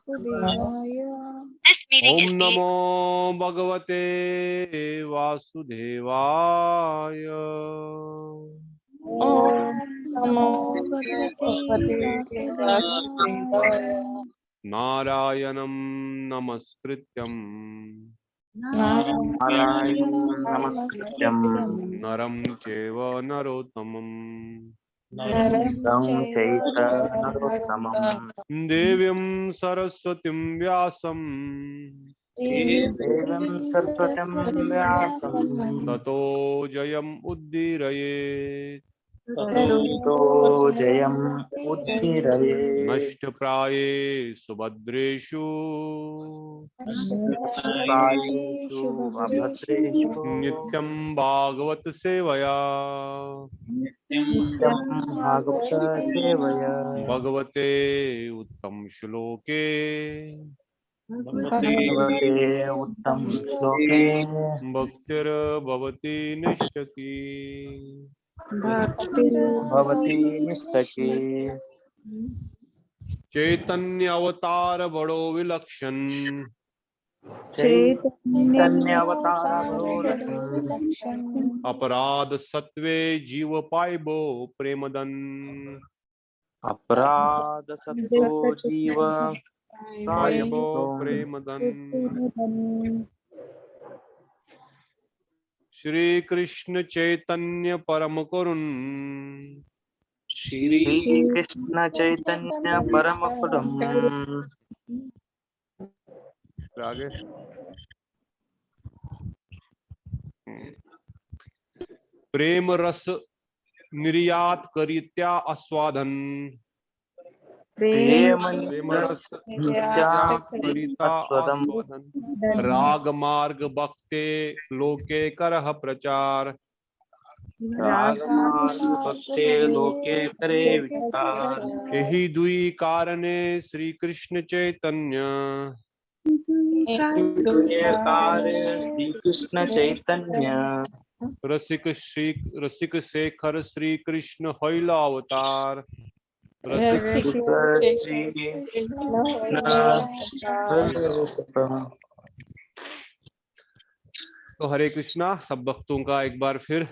वासुदेवाय। ओम नमो भगवते वासुदेवाय। ओम नमो भगवते वासुदेवाय। नारायणं नमस्कृत्यं नारायणं नमस्कृत्यं नमस्कृत्यं नरं चैव नरोत्तमं नरं चैव नरोत्तमं नरोत्तमं देवीं सरस्वतीं व्यासं देवं सरस्वतीं व्यासं ततो जयम् उद्दीरयेत्। ततो जयम् उद्धीरये। नष्टप्रायेषु भद्रेषु प्रायेषु अभद्रेषु नित्यं भागवत सेवया नित्यं भागवत सेवया भगवते उत्तम श्लोके भगवते उत्तम श्लोके भक्तिर्भवति निष्ठकी। भवति निष्ठकी। चैतन्य अवतार बड़ो विलक्षण चैतन्य अवतार बड़ो लक्षण अपराध सत्वे जीव पाइबो प्रेमदन अपराध सत्तो जीव पाइबो पाइबो प्रेमदन। श्री कृष्ण चैतन्य परम करुण श्री कृष्ण चैतन्य परम करुण आगे प्रेम रस निर्यात करित्या आस्वादन प्रेम प्रेम रस रस नित्या निर्यात करिता आस्वादम आस्वादन राग मार्ग भक्ते लोके करह प्रचार राग मार्ग भक्ते लोके करे विचार। यही दुई कारणे श्री कृष्ण चैतन्य कार्य श्री कृष्ण चैतन्य रसिक शेखर श्री कृष्ण हैला अवतार रसिक श्री कृष्ण तो हरे कृष्णा सब भक्तों का एक बार फिर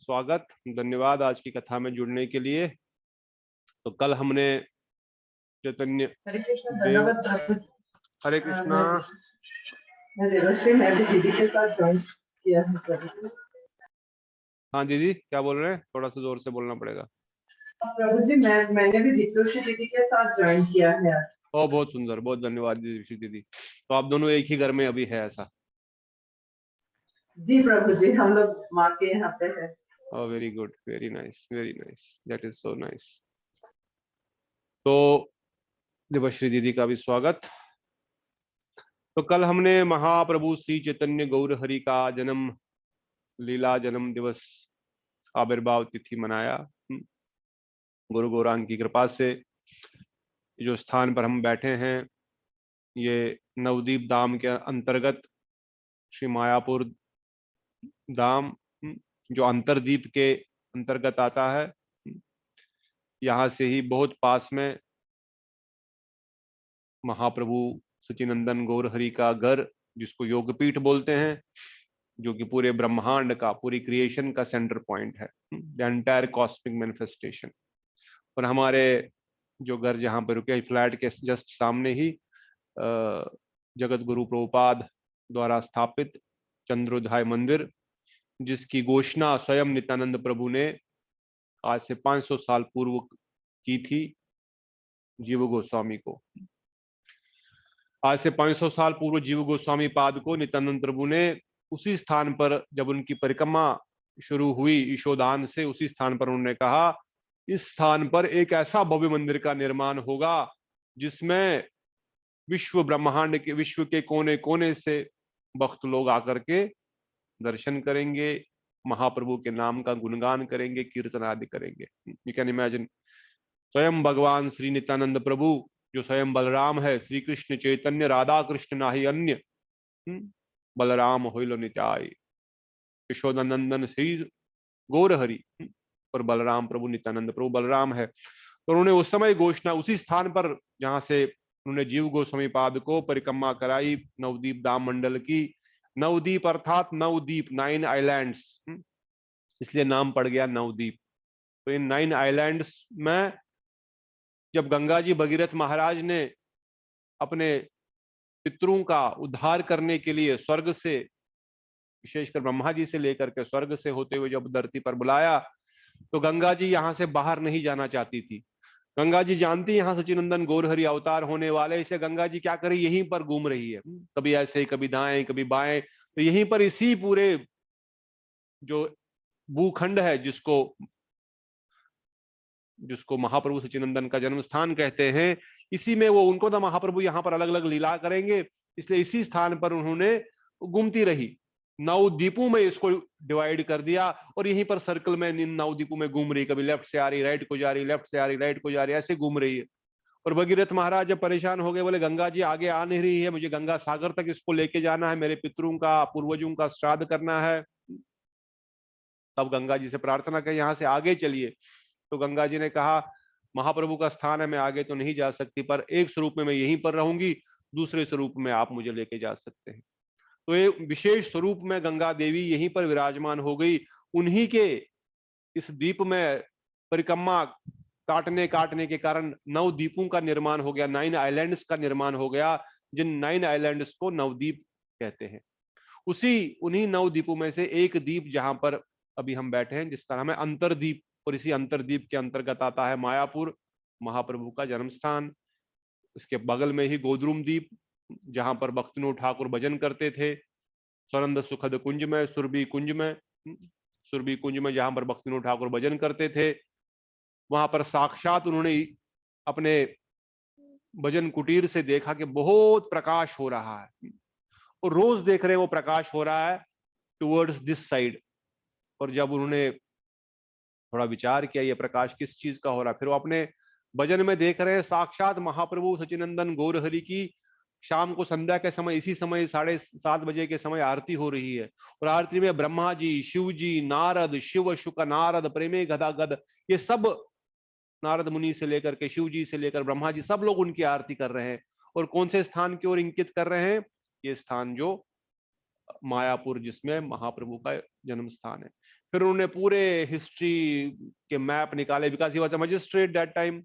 स्वागत, धन्यवाद आज की कथा में जुड़ने के लिए। तो कल हमने चैतन्य देव हरे कृष्णा दीदी के साथ ज्वाइन किया है। हाँ दीदी क्या बोल रहे हैं, थोड़ा सा जोर से बोलना पड़ेगा। प्रभु जी मैंने भी दीप्ति दीदी के साथ ज्वाइन किया है। ओ बहुत सुंदर, बहुत धन्यवाद दीदी। तो आप दोनों एक ही घर में अभी है ऐसा? जी प्रभु जी, हम लोग माँ के यहाँ पे है। Oh, very good, very nice, that is so nice। तो देवश्री दीदी का भी स्वागत। तो कल हमने महाप्रभु श्री चैतन्य गौर हरि का जन्म लीला जन्म दिवस आविर्भाव तिथि मनाया। गुरु गौरांग की कृपा से जो स्थान पर हम बैठे हैं ये नवदीप धाम के अंतर्गत श्री मायापुर धाम जो अंतरदीप के अंतर्गत आता है, यहाँ से ही बहुत पास में महाप्रभु सचिनंदन गौर हरि का घर, जिसको योगपीठ बोलते हैं, जो कि पूरे ब्रह्मांड का, पूरी क्रिएशन का सेंटर पॉइंट है, द एंटायर कॉस्मिक मैनिफेस्टेशन। और हमारे जो घर जहाँ पर रुके फ्लैट के जस्ट सामने ही जगत गुरु प्रभुपाद द्वारा स्थापित चंद्रोदय मंदिर, जिसकी घोषणा स्वयं नित्यानंद प्रभु ने आज से 500 साल पूर्व की थी जीव गोस्वामी को। आज से 500 साल पूर्व जीव गोस्वामी पाद को नित्यानंद प्रभु ने उसी स्थान पर, जब उनकी परिक्रमा शुरू हुई ईशोदान से, उसी स्थान पर उन्होंने कहा इस स्थान पर एक ऐसा भव्य मंदिर का निर्माण होगा जिसमें विश्व ब्रह्मांड के, विश्व के कोने कोने से भक्त लोग आकर के दर्शन करेंगे, महाप्रभु के नाम का गुणगान करेंगे, कीर्तन आदि करेंगे। यू कैन इमेजिन स्वयं भगवान श्री नित्यानंद प्रभु जो स्वयं बलराम है, श्री कृष्ण चैतन्य राधा कृष्ण नाही अन्य, बलराम होइलो नित्याय, यशोदानंदन श्री गौर हरि, और बलराम प्रभु नित्यानंद प्रभु बलराम है। तो उन्होंने उस समय घोषणा उसी स्थान पर, जहां से उन्होंने जीव गोस्वामी पाद को परिक्रमा कराई नवदीप धाम मंडल की। नवदीप अर्थात नवदीप, 9 आइलैंड्स, इसलिए नाम पड़ गया नवदीप। तो इन 9 आइलैंड्स में जब गंगा जी भगीरथ महाराज ने अपने पितरों का उद्धार करने के लिए स्वर्ग से, विशेषकर ब्रह्मा जी से लेकर के स्वर्ग से होते हुए जब धरती पर बुलाया, तो गंगा जी यहां से बाहर नहीं जाना चाहती थी। गंगा जी जानती यहाँ सचिनंदन गौरहरि अवतार होने वाले, इसे गंगा जी क्या करी, यहीं पर घूम रही है, कभी ऐसे कभी दाएं कभी बाएं। तो यहीं पर इसी पूरे जो भूखंड है जिसको महाप्रभु सचिनंदन का जन्म स्थान कहते हैं, इसी में वो उनको तो महाप्रभु यहाँ पर अलग अलग लीला करेंगे, इसलिए इसी स्थान पर उन्होंने घूमती रही। 9 द्वीपों में इसको डिवाइड कर दिया और यहीं पर सर्कल में इन 9 द्वीपों में घूम रही, कभी लेफ्ट से आ रही राइट को जा रही, लेफ्ट से आ रही राइट को जा रही, ऐसे घूम रही है। और भगीरथ महाराज जब परेशान हो गए, बोले गंगा जी आगे आ नहीं रही है, मुझे गंगा सागर तक इसको लेके जाना है, मेरे पितरों का पूर्वजों का श्राद्ध करना है। तब गंगा जी से प्रार्थना कर यहाँ से आगे चलिए। तो गंगा जी ने कहा महाप्रभु का स्थान है, मैं आगे तो नहीं जा सकती, पर एक स्वरूप में मैं यहीं पर रहूंगी, दूसरे स्वरूप में आप मुझे लेके जा सकते हैं। तो ये विशेष स्वरूप में गंगा देवी यहीं पर विराजमान हो गई। उन्हीं के इस द्वीप में परिक्रमा काटने के कारण 9 द्वीपों का निर्माण हो गया, 9 आइलैंड्स का निर्माण हो गया, जिन 9 आइलैंड्स को नवद्वीप कहते हैं। उन्हीं 9 द्वीपों में से एक द्वीप जहां पर अभी हम बैठे हैं, जिसका नाम है अंतरद्वीप, और इसी अंतरद्वीप के अंतर्गत आता है मायापुर, महाप्रभु का जन्म स्थान। इसके बगल में ही गोद्रुम द्वीप, जहां पर भक्तिनोद ठाकुर भजन करते थे, स्वरंद सुखद कुंज में, सुरभि कुंज में जहां पर भक्तिनोद ठाकुर भजन करते थे, वहां पर साक्षात उन्होंने अपने भजन कुटीर से देखा कि बहुत प्रकाश हो रहा है, और रोज देख रहे हैं वो प्रकाश हो रहा है टुवर्ड्स दिस साइड। और जब उन्होंने थोड़ा विचार किया ये प्रकाश किस चीज का हो रहा है, फिर वो अपने भजन में देख रहे हैं साक्षात महाप्रभु सचिनंदन गौरहरि की शाम को संध्या के समय, इसी समय 7:30 बजे के समय आरती हो रही है। और आरती में ब्रह्मा जी, शिव जी, नारद, शिव शुक नारद प्रेमे गदागद, ये सब नारद मुनि से लेकर के शिव जी से लेकर ब्रह्मा जी, सब लोग उनकी आरती कर रहे हैं। और कौन से स्थान की ओर इंकित कर रहे हैं, ये स्थान जो मायापुर, जिसमें महाप्रभु का जन्म स्थान है। फिर उन्होंने पूरे हिस्ट्री के मैप निकाले, because he was a magistrate that time,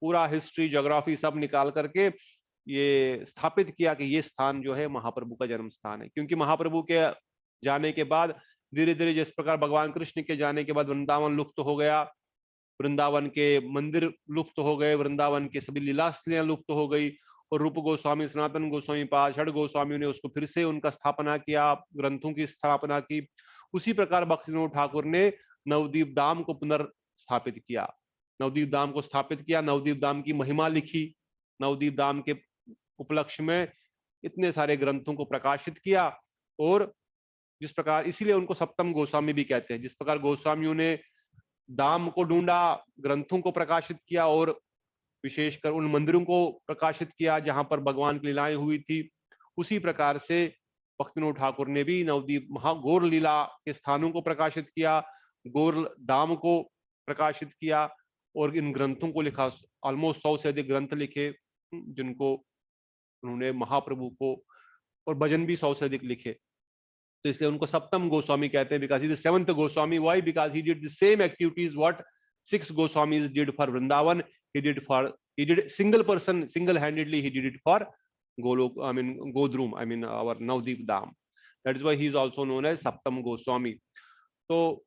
पूरा हिस्ट्री ज्योग्राफी सब निकाल करके ये स्थापित किया कि ये स्थान जो है महाप्रभु का जन्म स्थान है। क्योंकि महाप्रभु के जाने के बाद धीरे धीरे जिस प्रकार भगवान कृष्ण के जाने के बाद वृंदावन लुप्त हो गया, वृंदावन के मंदिर लुप्त हो गए, वृंदावन के सभी लीलास्थलियां लुप्त हो गई, और रूप गोस्वामी, सनातन गोस्वामी पाद, षड गोस्वामियों ने उसको फिर से उनका स्थापना किया, ग्रंथों की स्थापना की। उसी प्रकार भक्तिविनोद ठाकुर ने नवदीप धाम को पुनर्स्थापित किया, नवदीप धाम को स्थापित किया, नवदीप धाम की महिमा लिखी, नवदीप धाम के उपलक्ष्य में इतने सारे ग्रंथों को प्रकाशित किया। और जिस प्रकार, इसीलिए उनको सप्तम गोस्वामी भी कहते हैं, जिस प्रकार गोस्वामियों ने धाम को ढूंढा, ग्रंथों को प्रकाशित किया और विशेषकर उन मंदिरों को प्रकाशित किया जहां पर भगवान की लीलाएं हुई थी, उसी प्रकार से भक्तिविनोद ठाकुर ने भी नवदीप महागौर लीला के स्थानों को प्रकाशित किया, गौर धाम को प्रकाशित किया, और इन ग्रंथों को लिखा। ऑलमोस्ट 100 से अधिक ग्रंथ लिखे, जिनको उन्होंने महाप्रभु को, और भजन भी 100 से अधिक लिखे। तो इसलिए उनको सप्तम गोस्वामी कहते हैं, because he is the seventh Goswami. Why? Because he did the same activities what 6 Goswamis did for Vrindavan. He did single-handedly he did it for Godrum, our Navdeep Dham. That is why he is also known as Saptam Goswami. तो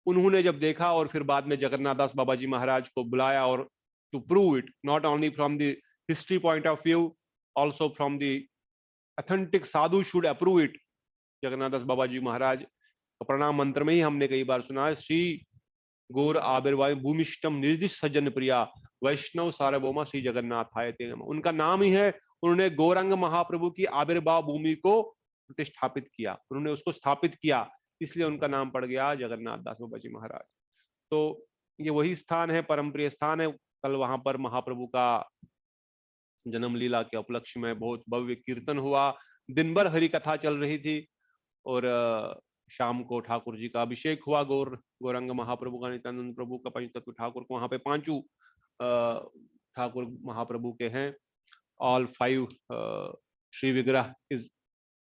उन्होंने जब देखा और फिर बाद में जगन्नाथ दास बाबा जी महाराज को बुलाया, और to prove it not only from the history point of view, also from the authentic sadhu should approve it. Jagannath दास बाबा जी महाराज प्रणाम मंत्र में ही हमने कई बार सुना है, श्री गौर आविर्भाव भूमिष्टम निर्दिष्ट सज्जन प्रिया वैष्णव सार्वभौमा श्री जगन्नाथाय ते नमः। उनका नाम ही है, उन्होंने गौरंग महाप्रभु की आविर्भाव भूमि को प्रतिष्ठापित किया, उन्होंने उसको स्थापित किया, इसलिए उनका नाम पड़ गया जगन्नाथ दास बाबा जी महाराज। तो ये वही स्थान है, परम प्रिय स्थान है। कल वहां पर महाप्रभु का जन्म लीला के उपलक्ष्य में बहुत भव्य कीर्तन हुआ, दिन भर हरि कथा चल रही थी, और शाम को ठाकुर जी का अभिषेक हुआ, गौरंग महाप्रभु का, नित्यानंद प्रभु का, पंचतत्व ठाकुर को, वहां पे 5 ठाकुर महाप्रभु के हैं। all 5 श्री विग्रह इज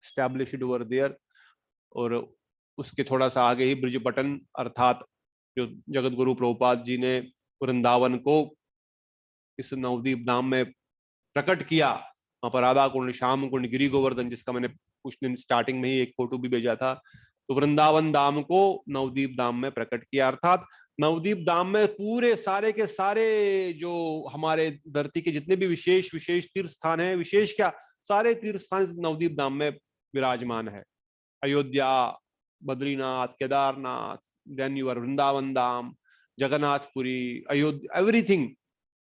established over there। और उसके थोड़ा सा आगे ही ब्रिजपटन अर्थात जो जगत गुरु प्रभुपाद जी ने वृंदावन को इस नवदीप धाम में प्रकट किया, वहां पर राधा कुंड, श्याम कुंड, गिरी गोवर्धन, जिसका मैंने कुछ दिन स्टार्टिंग में ही एक फोटो भी भेजा था। तो वृंदावन धाम को नवदीप धाम में प्रकट किया, अर्थात नवदीप धाम में पूरे सारे के सारे जो हमारे धरती के जितने भी विशेष विशेष तीर्थ स्थान है, विशेष क्या सारे तीर्थ स्थान नवदीप धाम में विराजमान है। Ayodhya, Badrinath, Kedarnath, then your Vrindavan Dham, Jagannathpuri, Ayodhya, everything.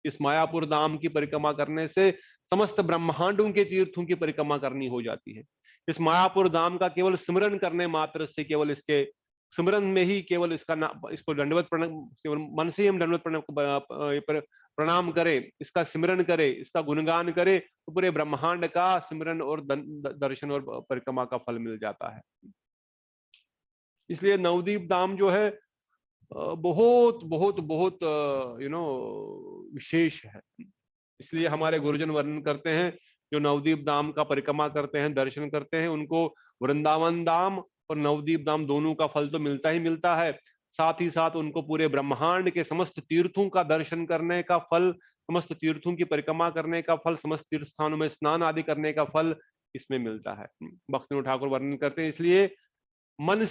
इस मायापुर धाम की परिक्रमा करने से समस्त ब्रह्मांडों के तीर्थों की परिक्रमा करनी हो जाती है। इस मायापुर धाम का केवल स्मरण करने मात्र से, केवल इसके स्मरण में ही केवल इसको दंडवत प्रणाम, केवल मन से ही हम दंडवत प्रणाम करें, इसका सिमरन करें, इसका गुणगान करें, तो पूरे ब्रह्मांड का सिमरन और दर्शन और परिक्रमा का फल मिल जाता है। इसलिए नवदीप धाम जो है बहुत बहुत बहुत विशेष है। इसलिए हमारे गुरुजन वर्णन करते हैं, जो नवदीप धाम का परिक्रमा करते हैं, दर्शन करते हैं, उनको वृंदावन धाम और नवदीप धाम दोनों का फल तो मिलता ही मिलता है, साथ ही साथ उनको पूरे ब्रह्मांड के समस्त तीर्थों का दर्शन करने का फल, समस्त तीर्थों की परिक्रमा करने का फल, समस्त तीर्थ स्थानों में स्नान आदि करने का फल इसमें मिलता है। भक्ति ठाकुर वर्णन करते हैं। इसलिए मन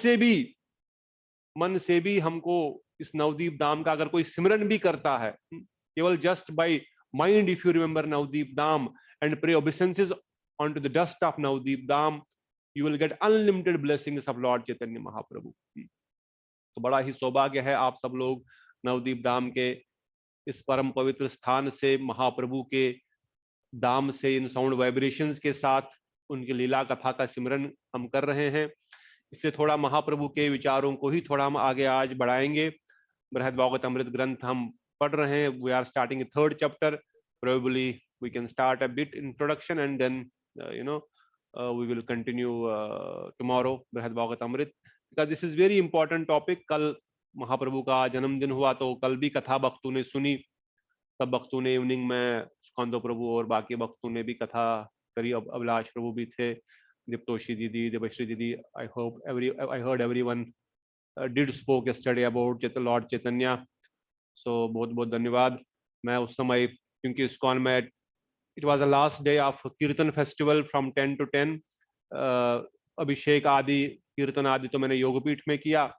से भी हमको इस नवदीप धाम का अगर कोई सिमरन भी करता है, केवल just by mind, if you remember Navadvip Dham and pray obeisances on to the dust of Navadvip Dham, you will get unlimited blessings of Lord Chaitanya Mahaprabhu. तो बड़ा ही सौभाग्य है आप सब लोग नवदीप धाम के इस परम पवित्र स्थान से, महाप्रभु के धाम से, इन साउंड वाइब्रेशंस के साथ उनकी लीला कथा का सिमरन हम कर रहे हैं। इससे थोड़ा महाप्रभु के विचारों को ही थोड़ा हम आगे आज बढ़ाएंगे। बृहद भागवत अमृत ग्रंथ हम पढ़ रहे हैं। We are starting 3rd chapter. Probably we can start a bit introduction and then we will continue tomorrow बृहद भागवत अमृत, because this is very important topic। कल महाप्रभु का जन्मदिन हुआ, तो कल भी कथा भक्तों ने सुनी, सब भक्तों ने इवनिंग में, स्कंदो प्रभु और बाकी भक्तों ने भी कथा करी, अभिलाष प्रभु भी थे, दीप्तोषी दीदी, देवश्री दीदी। I heard everyone did spoke yesterday about Lord Chaitanya, so बहुत बहुत धन्यवाद। मैं उस समय, क्योंकि इस्कॉन में it was the last day of कीर्तन फेस्टिवल from 10 to 10, अभिषेक आदि कीर्तन आदि तो मैंने योगपीठ में किया,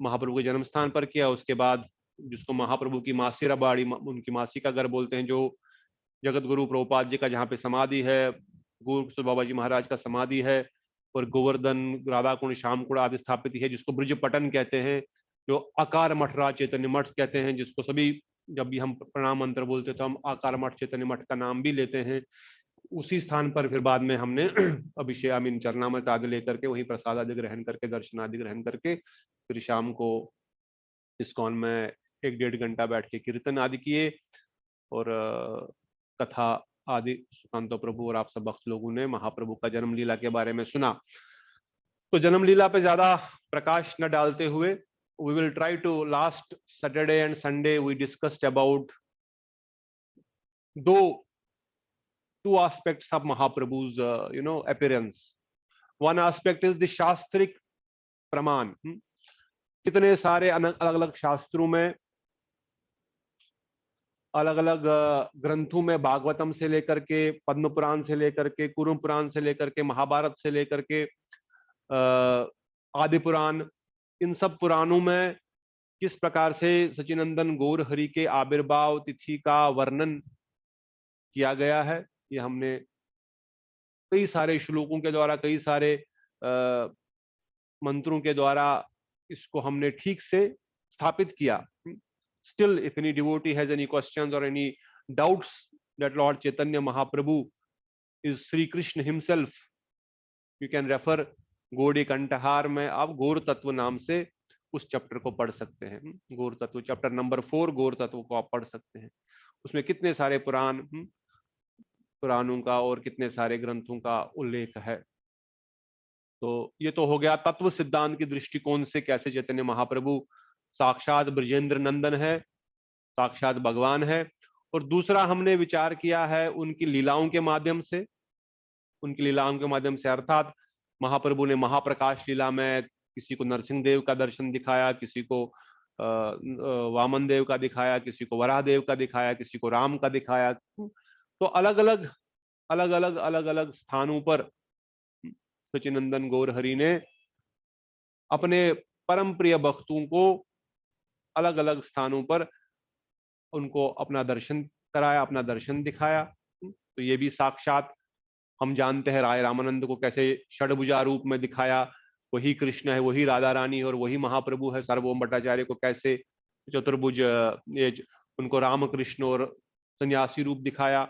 महाप्रभु के जन्म स्थान पर किया। उसके बाद जिसको महाप्रभु की मासी रबाड़ी, उनकी मासी का घर बोलते हैं, जो जगत गुरु प्रभुपाद जी का जहाँ पे समाधि है, गुरु बाबा जी महाराज का समाधि है, और गोवर्धन, राधा कुंड, श्याम कुंड आदि स्थापित है, जिसको ब्रिजपटन कहते हैं, जो आकार मठ राज चैतन्य मठ कहते हैं, जिसको सभी जब भी हम प्रणाम मंत्र बोलते तो हम आकार मठ चैतन्य मठ का नाम भी लेते हैं। उसी स्थान पर फिर बाद में हमने अभिषेक चरणामृत आदि लेकर के वहीं प्रसाद आदि ग्रहण करके, दर्शन आदि ग्रहण करके, फिर शाम को इस्कॉन में 1-1.5 घंटा बैठ के कीर्तन आदि किए और कथा आदि सुकांतो प्रभु और आप सब भक्त लोगों ने महाप्रभु का जन्म लीला के बारे में सुना। तो जन्म लीला पे ज्यादा प्रकाश न डालते हुए, we will try to, last Saturday and Sunday we discussed about two aspects of Mahaprabhu's appearance. One aspect is the शास्त्रिक प्रमाण। कितने सारे अलग अलग शास्त्रों में, अलग अलग ग्रंथों में, भागवतम से लेकर के, पद्म पुराण से लेकर के, कुरु पुराण से लेकर के, महाभारत से लेकर के आदि पुराण, इन सब पुराणों में किस प्रकार से सचिनंदन गौर हरि के आविर्भाव तिथि का वर्णन किया गया है, ये हमने कई सारे श्लोकों के द्वारा, कई सारे मंत्रों के द्वारा इसको हमने ठीक से स्थापित किया। Still, if any devotee has any questions or any doubts that Lord Chaitanya Mahaprabhu is Sri Krishna himself, you can refer गौड़ी कंठहार में आप गौर तत्व नाम से उस चैप्टर को पढ़ सकते हैं। गौर तत्व चैप्टर नंबर 4 गौर तत्व को आप पढ़ सकते हैं। उसमें कितने सारे पुराणों का और कितने सारे ग्रंथों का उल्लेख है। तो ये तो हो गया तत्व सिद्धांत की दृष्टिकोण से, कैसे चैतन्य महाप्रभु साक्षात ब्रजेंद्र नंदन है, साक्षात भगवान है, और दूसरा हमने विचार किया है उनकी लीलाओं के माध्यम से, उनकी लीलाओं के माध्यम से, अर्थात महाप्रभु ने महाप्रकाश लीला में किसी को नरसिंह देव का दर्शन दिखाया, किसी को वामन देव का दिखाया, किसी को वराह देव का दिखाया, किसी को राम का दिखाया। तो अलग अलग स्थानों पर सच्चिनंदन गौर हरि ने अपने परम प्रिय भक्तों को अलग अलग स्थानों पर उनको अपना दर्शन कराया, अपना दर्शन दिखाया। तो ये भी साक्षात हम जानते हैं राय रामानंद को कैसे षडभुजा रूप में दिखाया, वही कृष्ण है, वही राधा रानी और वही महाप्रभु है। सार्वभौम भट्टाचार्य को कैसे चतुर्भुज उनको राम कृष्ण और सन्यासी रूप दिखाया,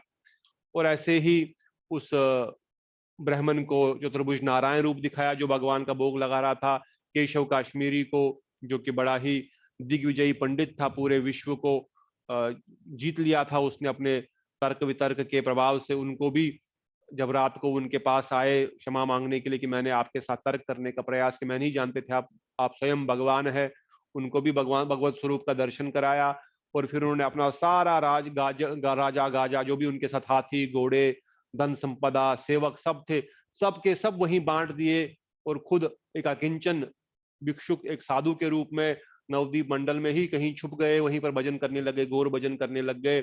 और ऐसे ही उस ब्राह्मण को चतुर्भुज नारायण रूप दिखाया जो भगवान का भोग लगा रहा था। केशव काश्मीरी को, जो कि बड़ा ही दिग्विजयी पंडित था, पूरे विश्व को जीत लिया था उसने अपने तर्क वितर्क के प्रभाव से, उनको भी जब रात को उनके पास आए क्षमा मांगने के लिए कि मैंने आपके साथ तर्क करने का प्रयास किया, मैं नहीं जानते थे आप स्वयं भगवान है, उनको भी भगवान भगवत स्वरूप का दर्शन कराया। और फिर उन्होंने अपना सारा राजा गाजा जो भी उनके साथ हाथी घोड़े धन संपदा सेवक सब थे, सबके सब वहीं बांट दिए और खुद एक अकिंचन भिक्षुक, एक साधु के रूप में नवद्वीप मंडल में ही कहीं छुप गए, वहीं पर भजन करने लगे, गौर भजन करने लग गए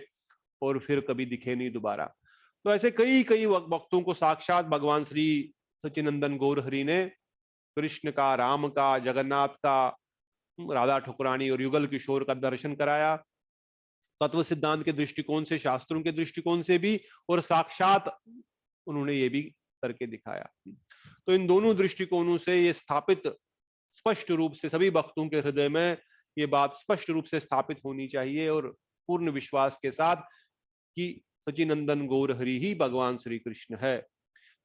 और फिर कभी दिखे नहीं दोबारा। तो ऐसे कई कई वक्तों को साक्षात भगवान श्री सच्चिनंदन गौर हरि ने कृष्ण का, राम का, जगन्नाथ का, राधा ठकुरानी और युगल किशोर का दर्शन कराया, तत्व सिद्धांत के दृष्टिकोण से, शास्त्रों के दृष्टिकोण से भी, और साक्षात उन्होंने ये भी करके दिखाया। तो इन दोनों दृष्टिकोणों से ये स्थापित स्पष्ट रूप से सभी भक्तों के हृदय में ये बात स्पष्ट रूप से स्थापित होनी चाहिए और पूर्ण विश्वास के साथ कि सच्चिनंदन गौर हरि ही भगवान श्री कृष्ण है।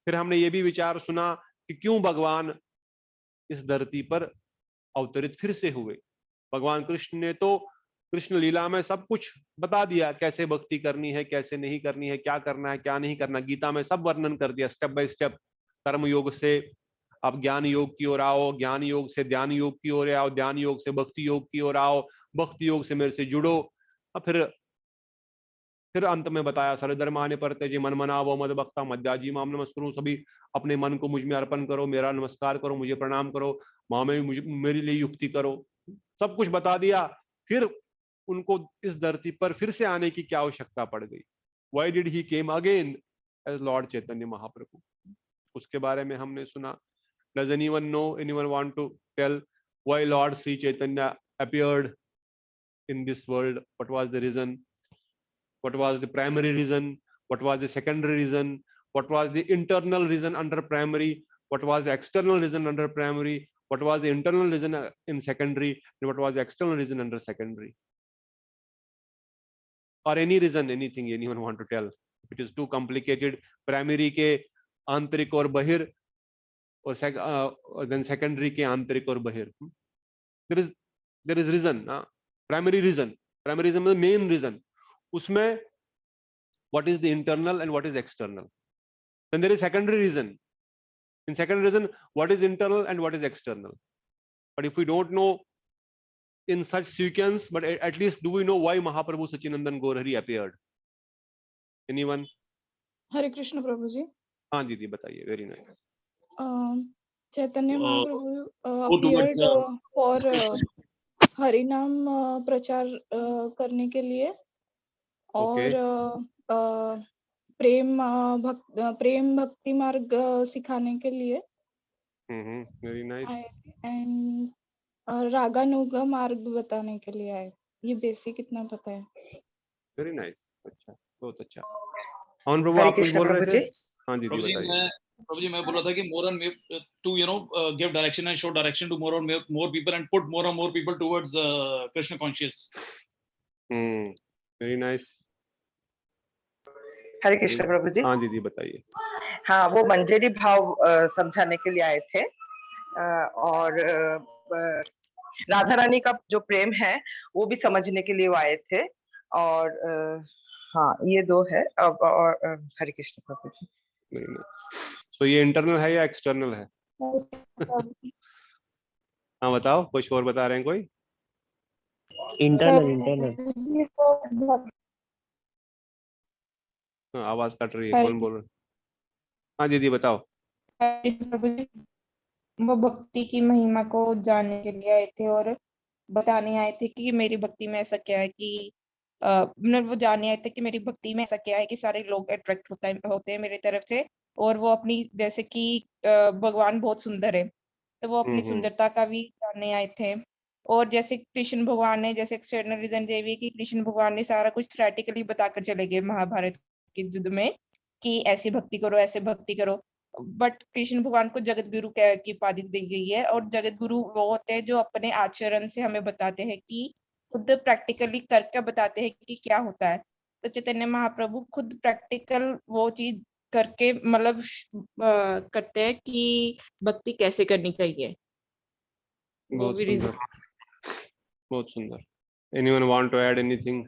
फिर हमने ये भी विचार सुना कि क्यों भगवान इस धरती पर अवतरित फिर से हुए। भगवान कृष्ण ने तो कृष्ण लीला में सब कुछ बता दिया, कैसे भक्ति करनी है, कैसे नहीं करनी है, क्या करना है, क्या नहीं करना, गीता में सब वर्णन कर दिया स्टेप बाय स्टेप। कर्म योग से आप ज्ञान योग की ओर आओ, ज्ञान योग से ध्यान योग की ओर आओ, ध्यान योग से भक्ति योग की ओर आओ, भक्ति योग से मेरे से जुड़ो। और फिर अंत में बताया सर्वधर्मानि परित्यज्य मन मनावो मद भक्ता मद्याजी माम नमस्कुरु, सभी अपने मन को मुझ में अर्पण करो, मेरा नमस्कार करो, मुझे प्रणाम करो, माँ में मुझे मेरे लिए युक्ति करो, सब कुछ बता दिया। फिर उनको इस धरती पर फिर से आने की क्या आवश्यकता पड़ गई? Why did he came again as Lord Chaitanya Mahaprabhu? उसके बारे में हमने सुना। Does anyone know, anyone want to tell why Lord Sri Chaitanya appeared in this world? What was the reason? What was the primary reason? What was the secondary reason? What was the internal reason under primary? What was the external reason under primary? What was the internal reason in secondary? And what was the external reason under secondary? Or any reason, anything anyone want to tell? If it is too complicated, primary के आंतरिक और बहिर, और then secondary के आंतरिक और बहिर. There is reason, primary reason is the main reason. उसमें what is the internal and what is external. Then there is secondary reason. In secondary reason, what is internal and what is external. But if we don't know in such sequence, but at least do we know why Mahaprabhu Sachinandan Gaur Hari appeared? Anyone? हरे कृष्ण प्रभु जी। हाँ दीदी बताइए, very nice. Chaitanya Mahaprabhu appeared for Hari नाम प्रचार करने के लिए और प्रेम भक्ति मार्ग सिखाने के लिए, वेरी नाइस, एंड रागानुगा मार्ग बताने के लिए आए। ये बेसिक इतना पता है। वेरी नाइस, अच्छा, बहुत अच्छा। और प्रभु आप कुछ बोल रहे थे? हाँ दीदी बताइए। प्रभु जी मैं बोल रहा था कि more and more to give direction and show direction to more and more people and put more and more people towards Krishna conscious. Very nice. Hare Krishna प्रभु जी। हाँ दीदी बताइए। हाँ, वो मंजरी भाव समझाने के लिए आए थे और राधा रानी का जो प्रेम है वो भी समझने के लिए वो आए थे और हाँ ये दो है। और हरे कृष्ण प्रभु जी। तो ये इंटरनल है या एक्सटर्नल है? हाँ बताओ, कुछ और बता रहे हैं कोई? इंटरनल आवाज कट रही है, कौन बोल रहा है? हाँ दीदी बताओ। प्रभु जी, वो भक्ति की महिमा को जानने के लिए आए थे और बताने आए थे कि मेरी भक्ति में ऐसा क्या है कि मतलब वो जानने आए थे कि मेरी भक्ति में ऐसा क्या है कि सारे लोग अट्रैक्ट होते हैं मेरी तरफ से, और वो अपनी जैसे कि भगवान बहुत सुंदर है तो वो अपनी सुंदरता का भी जानने आए थे। और जैसे कृष्ण भगवान ने, जैसे एक्सटर्नल रीजन ये भी है कि कृष्ण भगवान ने सारा कुछ थ्योरेटिकली बताकर चले गए महाभारत के युद्ध में कि ऐसी भक्ति करो, ऐसे भक्ति करो। बट कृष्ण भगवान को जगत गुरु की उपाधि दी गई है, और जगत गुरु वो होते हैं जो अपने आचरण से हमें बताते हैं कि खुद प्रैक्टिकली करके बताते हैं कि क्या होता है। तो चैतन्य महाप्रभु खुद प्रैक्टिकल वो चीज करके मतलब करते हैं कि भक्ति कैसे करनी चाहिए। वो बहुत भी रीजन। सुंदर, बहुत सुंदर। Anyone want to add anything?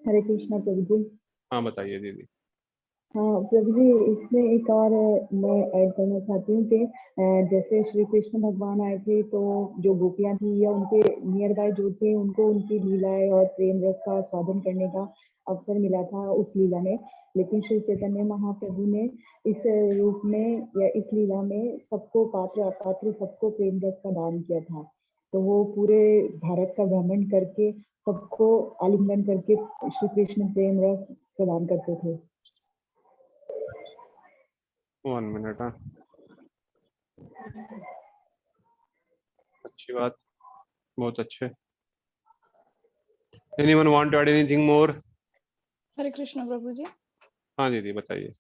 Hare Krishna प्रभु जी। हाँ बताइए दीदी। हाँ प्रभु जी, इसमें एक और मैं ऐड करना चाहती हूँ कि जैसे श्री कृष्ण भगवान आए थे तो जो गोपियां थी या उनके नियर बाय जो थे उनको उनकी लीलाएं और प्रेम रस का स्वादन करने का अवसर मिला था उस लीला में, लेकिन श्री चैतन्य महाप्रभु ने इस रूप में या इस लीला में सबको, पात्र अपात्र सबको प्रेम रस का दान किया था। तो वो पूरे भारत का भ्रमण करके सबको आलिंगन करके श्री कृष्ण प्रेम रस प्रदान करते थे। 1 मिनट। हाँ अच्छी बात, बहुत अच्छे। Anyone want to add anything more? Hare Krishna प्रभु जी। हाँ दीदी बताइए।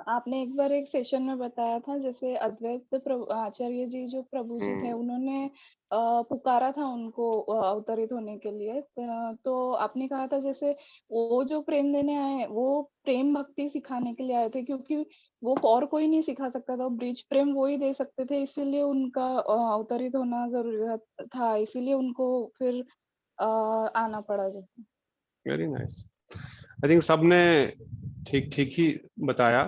आपने एक बार एक सेशन में बताया था जैसे अद्वैत आचार्य जी जो प्रभु जी थे उन्होंने पुकारा था उनको अवतरित होने के लिए। तो आपने कहा था जैसे वो जो प्रेम देने आए वो प्रेम भक्ति सिखाने के लिए आए थे, क्योंकि वो और कोई नहीं सिखा सकता था, ब्रिज प्रेम वो ही दे सकते थे, इसीलिए उनका अवतरित होना जरूरी था, इसीलिए उनको फिर आना पड़ा। जैसे वेरी नाइस। आई थिंक सबने ठीक ठीक ही बताया।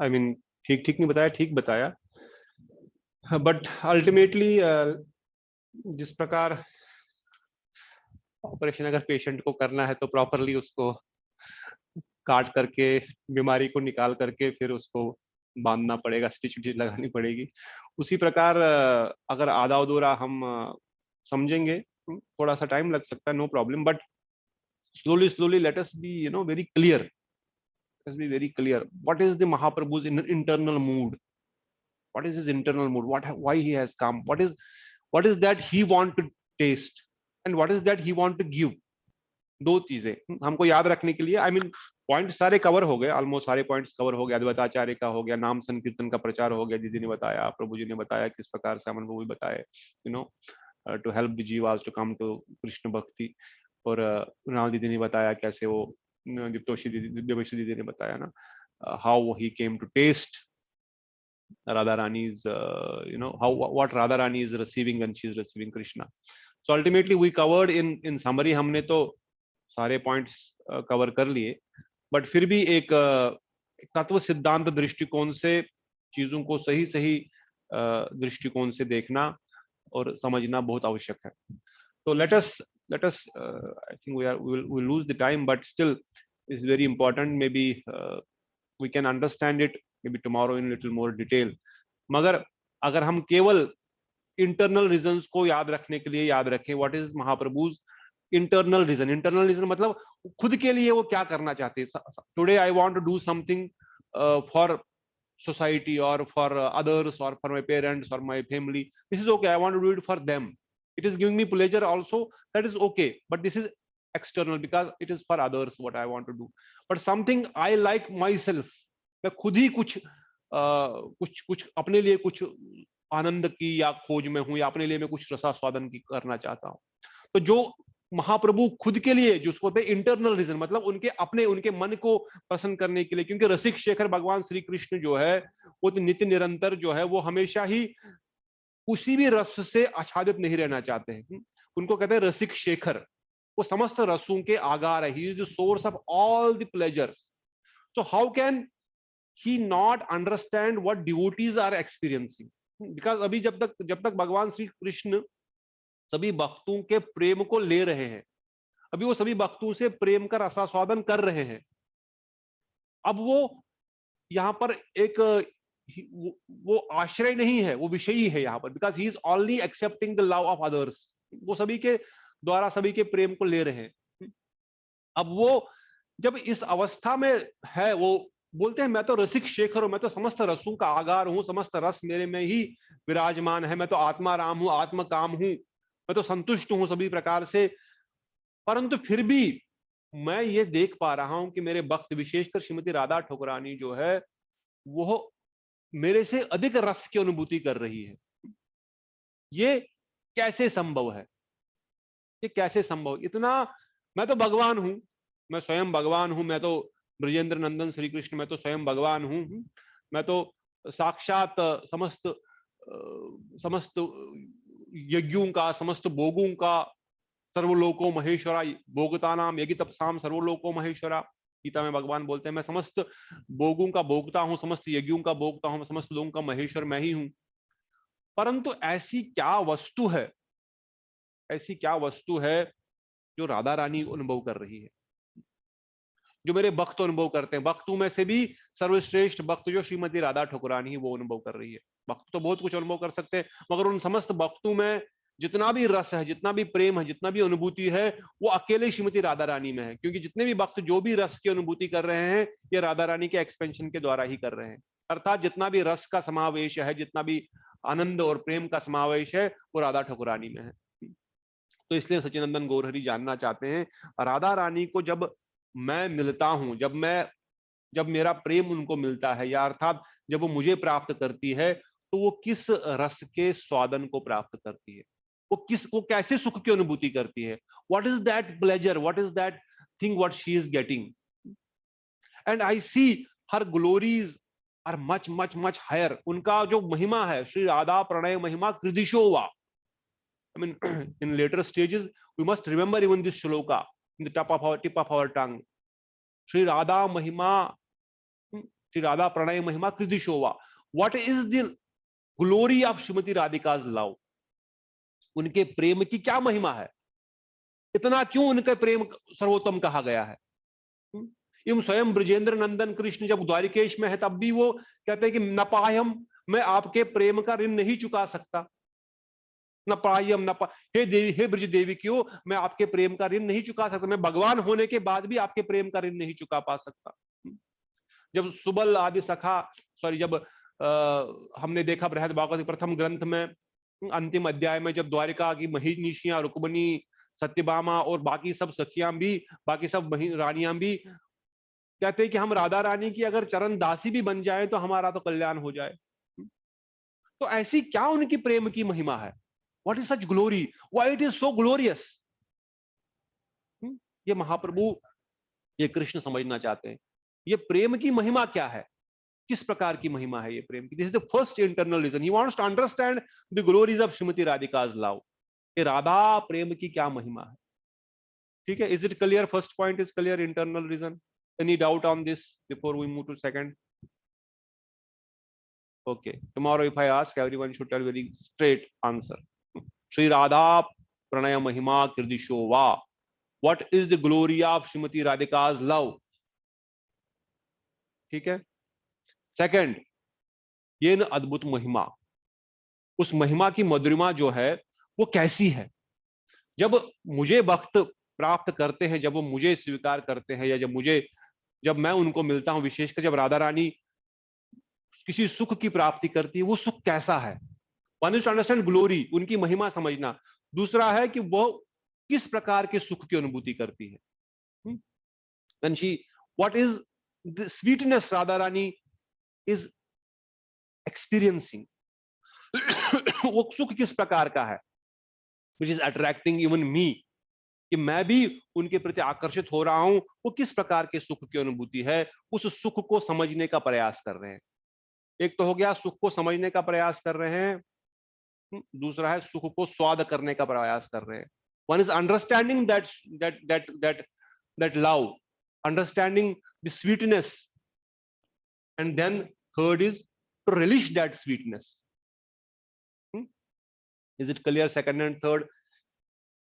आई मीन ठीक ठीक नहीं बताया, ठीक बताया। बट अल्टीमेटली जिस प्रकार ऑपरेशन अगर पेशेंट को करना है तो प्रॉपरली उसको काट करके बीमारी को निकाल करके फिर उसको बांधना पड़ेगा, स्टिच लगानी पड़ेगी। उसी प्रकार अगर आधा अधूरा हम समझेंगे, थोड़ा सा टाइम लग सकता है, no problem, but slowly let us be very clear. Let's be very clear. What is the Mahaprabhu's internal mood? What is his internal mood? Why he has come? What is that he want to taste and what is that he want to give? दो चीजें हमको याद रखने के लिए। I mean point सारे cover हो गए, ऑलमोस्ट सारे पॉइंट्स कवर हो गए। अद्वैताचार्य का हो गया, नाम संकीर्तन का प्रचार हो गया, दीदी ने बताया, प्रभु जी ने बताया किस प्रकार से अमन भी बताए to help the jivas to come to Krishna bhakti. और मृणाल दीदी ने बताया कैसे वो, दिव्यवशी दीदी ने बताया ना how he came to taste Radha Rani's what Radha Rani is receiving when she is receiving Krishna. So ultimately we covered in summary, हमने तो सारे पॉइंट्स कवर कर लिए, बट फिर भी एक तत्व सिद्धांत दृष्टिकोण से चीजों को सही सही दृष्टिकोण से देखना और समझना बहुत आवश्यक है। तो let us I think we'll lose the time, but still it's very important. Maybe we can understand it maybe tomorrow in little more detail. मगर अगर हम केवल इंटरनल रीजंस को याद रखने के लिए याद रखें, what is Mahaprabhu's internal reason? Internal reason मतलब खुद के लिए वो क्या करना चाहते हैं। Today I want to do something for society or for others or for my parents or my family. This is okay, I want to do it for them. It is giving me pleasure also, that is okay, but this is external because it is for others what I want to do. But something I like myself, मैं खुद ही कुछ अपने लिए कुछ आनंद की या खोज में हूं, या अपने लिए मैं कुछ रसास्वादन की करना चाहता हूं। तो जो महाप्रभु खुद के लिए, जो उसको इंटरनल रीजन मतलब उनके मन को प्रसन्न करने के लिए, क्योंकि रसिक शेखर भगवान श्री कृष्ण जो है वो नित्य निरंतर जो है वो हमेशा ही उसी भी रस से आच्छादित नहीं रहना चाहते हैं। उनको कहते हैं रसिक शेखर, वो समस्त रसों के आगार है, he is the source of all the pleasures. So how can he not understand what devotees are experiencing? Because अभी जब तक भगवान श्री कृष्ण सभी भक्तों के प्रेम को ले रहे हैं, अभी वो सभी भक्तों से प्रेम का रसास्वादन कर रहे हैं। अब वो यहाँ पर एक वो आश्रय नहीं है, वो विषयी है यहाँ पर, because he is only accepting the love of others. वो सभी के द्वारा सभी के प्रेम को ले रहे हैं। अब वो जब इस अवस्था में है, वो बोलते हैं मैं तो रसिक शेखर हूं, मैं तो समस्त रसों का आगार हूं, समस्त रस मेरे में ही विराजमान है, मैं तो आत्मा राम हूं, आत्म काम हूं, मैं तो संतुष्ट हूं सभी प्रकार से। परंतु फिर भी मैं ये देख पा रहा हूं कि मेरे भक्त, विशेषकर श्रीमती राधा ठकुरानी जो है, वो मेरे से अधिक रस की अनुभूति कर रही है। ये कैसे संभव है? ये कैसे संभव? इतना, मैं तो भगवान हूं, मैं स्वयं भगवान हूं, मैं तो ब्रजेंद्र नंदन श्री कृष्ण, मैं तो स्वयं भगवान हूं, मैं तो साक्षात समस्त यज्ञों का, समस्त भोगों का सर्वलोको महेश्वरा, भोगता नाम यज्ञ तपसाम सर्वलोको महेश्वरा, गीता में भगवान बोलते हैं मैं समस्त भोगों का भोगता हूं, समस्त यज्ञों का भोगता हूं, समस्त लोगों का महेश्वर मैं ही हूं। परंतु ऐसी क्या वस्तु है, ऐसी क्या वस्तु है जो राधा रानी अनुभव कर रही है, जो मेरे भक्त अनुभव करते हैं? भक्तों में से भी सर्वश्रेष्ठ भक्त जो श्रीमती राधा ठकुरानी है, वो अनुभव कर रही है। भक्त तो बहुत कुछ अनुभव कर सकते हैं, मगर उन समस्त भक्तों में जितना भी रस है, जितना भी प्रेम है, जितना भी अनुभूति है, वो अकेले श्रीमती राधा रानी में है। क्योंकि जितने भी भक्त जो भी रस की अनुभूति कर रहे हैं, ये राधा रानी के एक्सपेंशन के द्वारा ही कर रहे हैं। अर्थात जितना भी रस का समावेश है, जितना भी आनंद और प्रेम का समावेश है, वो राधा ठकुरानी में है। तो इसलिए सच्चिदानंद गौरहरि जानना चाहते हैं, राधा रानी को जब मैं मिलता हूं, जब मेरा प्रेम उनको मिलता है, या अर्थात जब वो मुझे प्राप्त करती है, तो वो किस रस के स्वादन को प्राप्त करती है, वो कैसे सुख की अनुभूति करती है? What is that pleasure, what is that thing what she is getting? And I see her glories are much much much higher. उनका जो महिमा है, श्री राधा प्रणय महिमा कृदिशोवा, I mean, in later stages, we must remember even this shloka in the tip of our tongue. Sri Radha Mahima, Sri Radha Pranay Mahima Kridishova. What is the glory of Srimati Radhika's love? उनके प्रेम की क्या महिमा है? इतना क्यों उनका प्रेम सर्वोत्तम कहा गया है? एवं स्वयं ब्रजेंद्र नंदन कृष्ण जब द्वारिकेश में है, तब भी वो कहते हैं कि न पायम, मैं आपके प्रेम का ऋण नहीं चुका सकता। न पायम न पा, हे देवी, हे ब्रज देवी, क्यों मैं आपके प्रेम का ऋण नहीं चुका सकता? मैं भगवान होने के बाद भी आपके प्रेम का ऋण नहीं चुका पा सकता। जब सुबल आदि सखा, जब हमने देखा बृहद भागवत प्रथम ग्रंथ में अंतिम अध्याय में, जब द्वारिका की महिषियां, रुक्मिणी, सत्यभामा और बाकी सब सखियां भी, बाकी सब रानियां भी कहते हैं कि हम राधा रानी की अगर चरण दासी भी बन जाए तो हमारा तो कल्याण हो जाए। तो ऐसी क्या उनकी प्रेम की महिमा है? What is such glory? Why it is so glorious? ये महाप्रभु, ये कृष्ण समझना चाहते हैं, ये प्रेम की महिमा क्या है, किस प्रकार की महिमा है ये प्रेम की। This is the first internal reason he wants to understand the glories of Shrimati Radhika's love. ये राधा प्रेम की क्या महिमा है? ठीक है, is it clear? First point is clear, internal reason. Any doubt on this before we move to second? Okay, tomorrow if I ask, everyone should tell very straight answer. Sri Radha Pranaya Mahima Kirdishova. What is the glory of Srimati Radhika's love? ठीक है। Second, ये न अद्भुत महिमा, उस महिमा की मधुरिमा जो है वो कैसी है? जब मुझे भक्त प्राप्त करते हैं, जब वो मुझे स्वीकार करते हैं, या जब मैं उनको मिलता हूं, विशेषकर जब राधा रानी किसी सुख की प्राप्ति करती है, वो सुख कैसा है? One is to understand glory, उनकी महिमा समझना। दूसरा है कि वो किस प्रकार के सुख की अनुभूति करती है। Then she, what is the sweetness Radha Rani is experiencing? वो सुख किस प्रकार का है? Which is attracting even me, कि मैं भी उनके प्रति आकर्षित हो रहा हूं। वो किस प्रकार के सुख की अनुभूति है? उस सुख को समझने का प्रयास कर रहे हैं। एक तो हो गया सुख को समझने का प्रयास कर रहे हैं, दूसरा है सुख को स्वाद करने का प्रयास कर रहे हैं। One is understanding that love, understanding the sweetness, and then third is to release that sweetness. Is it clear? Second and third,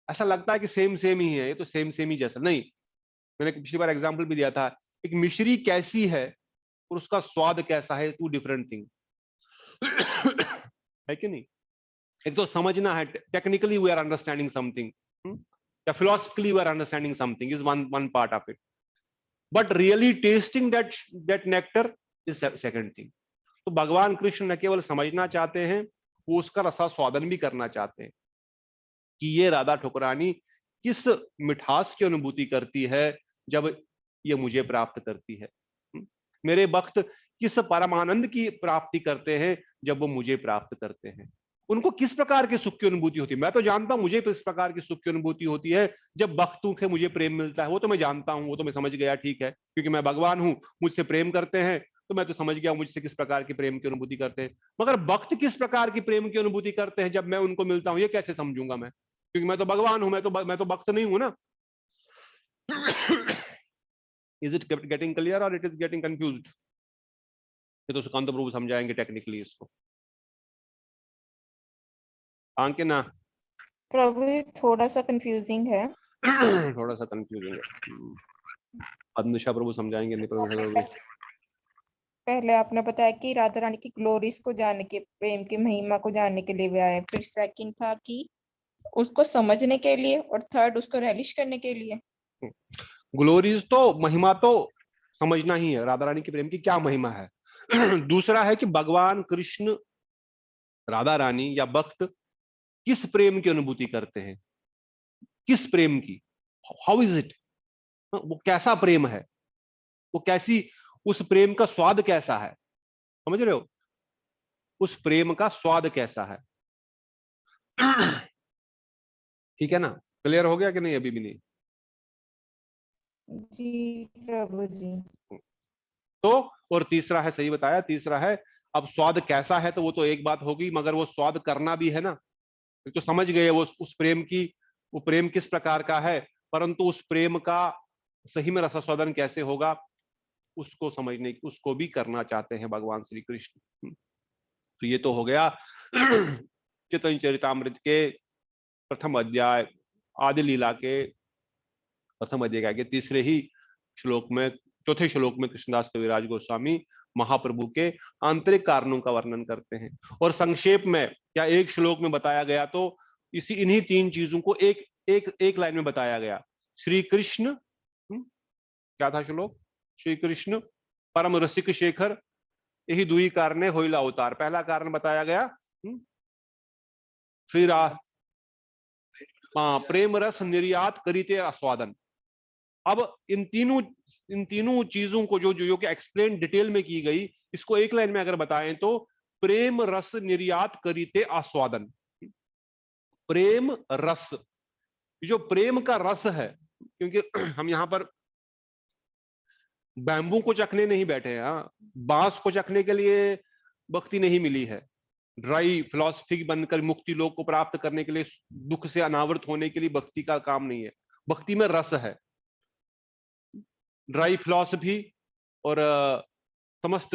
ऐसा लगता है कि सेम सेम ही है, ये तो सेम सेम ही जैसा नहीं। मैंने पिछली बार एग्जांपल भी दिया था, एक मिश्री कैसी है और उसका स्वाद कैसा है, टू डिफरेंट थिंग है कि नहीं। एक तो समझना है, technically we are understanding something, या philosophically we are understanding something, is one part of it, but really testing that nectar is second thing. तो भगवान कृष्ण न केवल समझना चाहते हैं, वो उसका रसास्वादन भी करना चाहते हैं कि ये राधा ठुकरानी किस मिठास की अनुभूति करती है जब ये मुझे प्राप्त करती है, मेरे भक्त किस परमानंद की प्राप्ति करते हैं जब वो मुझे प्राप्त करते हैं, उनको किस प्रकार की सुख की अनुभूति होती है। मैं तो जानता हूं मुझे किस प्रकार की सुख की अनुभूति होती है जब भक्तों से मुझे प्रेम मिलता है, वो तो मैं जानता हूं, वो तो मैं समझ गया, ठीक है, क्योंकि मैं भगवान हूं, मुझसे प्रेम करते हैं तो मैं तो समझ गया मुझसे किस प्रकार की प्रेम की अनुभूति करते हैं। मगर भक्त किस प्रकार की प्रेम की अनुभूति करते हैं जब मैं उनको मिलता हूं, ये कैसे समझूंगा मैं, क्योंकि मैं तो भगवान हूं, मैं तो भक्त नहीं हूं ना। इज इट गेटिंग क्लियर और इट इज गेटिंग कंफ्यूज्ड? ये तो सुकांत प्रभु समझाएंगे टेक्निकली इसको। आंके ना प्रभु ये थोड़ा सा कंफ्यूजिंग है। थोड़ा सा कंफ्यूजिंग है। अदनिशा प्रभु समझाएंगे, नहीं प्रभु। पहले आपने बताया कि राधा रानी की ग्लोरीज को जानने के, प्रेम की महिमा को जानने के लिए वे आए, फिर सेकंड था कि उसको समझने के लिए, और थर्ड उसको रेलिश करने के लिए। ग्लोरीज तो महिमा तो समझना ही है, राधा रानी के प्रेम की क्या महिमा है। दूसरा है कि भगवान कृष्ण, राधा रानी या भक्त किस प्रेम की अनुभूति करते हैं, किस प्रेम की, हाउ इज इट, वो कैसा प्रेम है, वो कैसी, उस प्रेम का स्वाद कैसा है, समझ रहे हो, उस प्रेम का स्वाद कैसा है। ठीक है ना, क्लियर हो गया कि नहीं, अभी भी नहीं? जी प्रभु जी। तो और तीसरा है, सही बताया, तीसरा है अब स्वाद कैसा है, तो वो तो एक बात होगी, मगर वो स्वाद करना भी है ना। तो समझ गए वो उस प्रेम की, वो प्रेम किस प्रकार का है, परंतु उस प्रेम का सही में रसास्वादन कैसे होगा, उसको समझने, उसको भी करना चाहते हैं भगवान श्री कृष्ण। तो ये तो हो गया चैतन्य चरितामृत के प्रथम अध्याय, आदि लीला के प्रथम अध्याय के तीसरे ही श्लोक में, चौथे श्लोक में कृष्णदास कविराज गोस्वामी महाप्रभु के आंतरिक कारणों का वर्णन करते हैं। और संक्षेप में या एक श्लोक में बताया गया तो इन्हीं तीन चीजों को एक लाइन में बताया गया। श्री कृष्ण, क्या था श्लोक, श्री कृष्ण परम रसिक शेखर, यही दुई कारण होइला अवतार। पहला कारण बताया गया श्री प्रेम रस निर्यात करीते आस्वादन। अब इन तीनों चीजों को जो कि एक्सप्लेन डिटेल में की गई, इसको एक लाइन में अगर बताएं तो प्रेम रस निर्यात करीते आस्वादन। प्रेम रस, जो प्रेम का रस है, क्योंकि हम यहां पर बैम्बू को चखने नहीं बैठे हैं, बांस को चखने के लिए भक्ति नहीं मिली है। ड्राई फिलॉसफी बनकर मुक्ति लोक को प्राप्त करने के लिए, दुख से अनावृत होने के लिए भक्ति का काम नहीं है। भक्ति में रस है। ड्राई फिलॉसफी और समस्त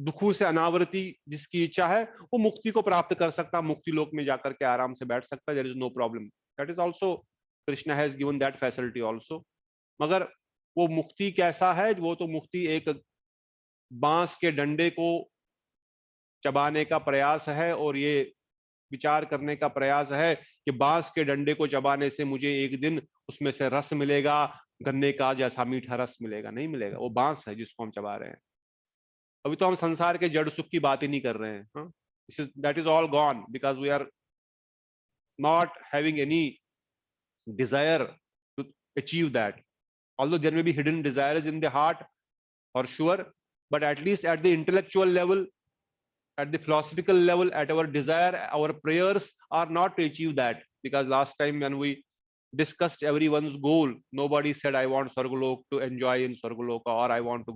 दुखों से अनावृति जिसकी इच्छा है, वो मुक्ति को प्राप्त कर सकता, मुक्ति लोक में जाकर के आराम से बैठ सकता, there is no problem, that is also Krishna has given that facility also. मगर वो मुक्ति कैसा है, वो तो मुक्ति एक बांस के डंडे को चबाने का प्रयास है, और ये विचार करने का प्रयास है कि बांस के डंडे को चबाने से मुझे एक दिन उसमें से रस मिलेगा, गन्ने का जैसा मीठा रस मिलेगा, नहीं मिलेगा। वो बांस है जिसको हम चबा रहे हैं। अभी तो हम संसार के जड़ सुख की बात ही नहीं कर रहे हैं। That is all gone because we are not having any desire to achieve that, although there may be hidden desires in the heart for sure, but at least at the intellectual level, at the philosophical level, at our desire, our prayers are not to achieve that. Because last time when we discussed everyone's goal, nobody said I want Swargalok to enjoy in Swargaloka, or I want to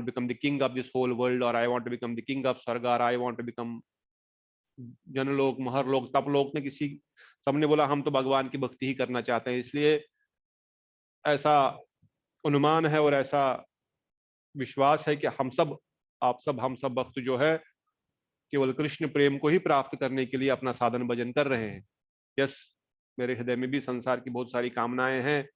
become the king of this whole world, or I want to become the king of Swarga, or I want to become Janlok, Maharlok, Taplok ने किसी, सबने बोला हम तो भगवान की भक्ति ही करना चाहते हैं। इसलिए ऐसा अनुमान है और ऐसा विश्वास है कि हम सब, आप सब, हम सब भक्त जो है केवल कृष्ण प्रेम को ही प्राप्त करने के लिए अपना साधन भजन कर रहे हैं। यस, मेरे हृदय में भी संसार की बहुत सारी कामनाएं हैं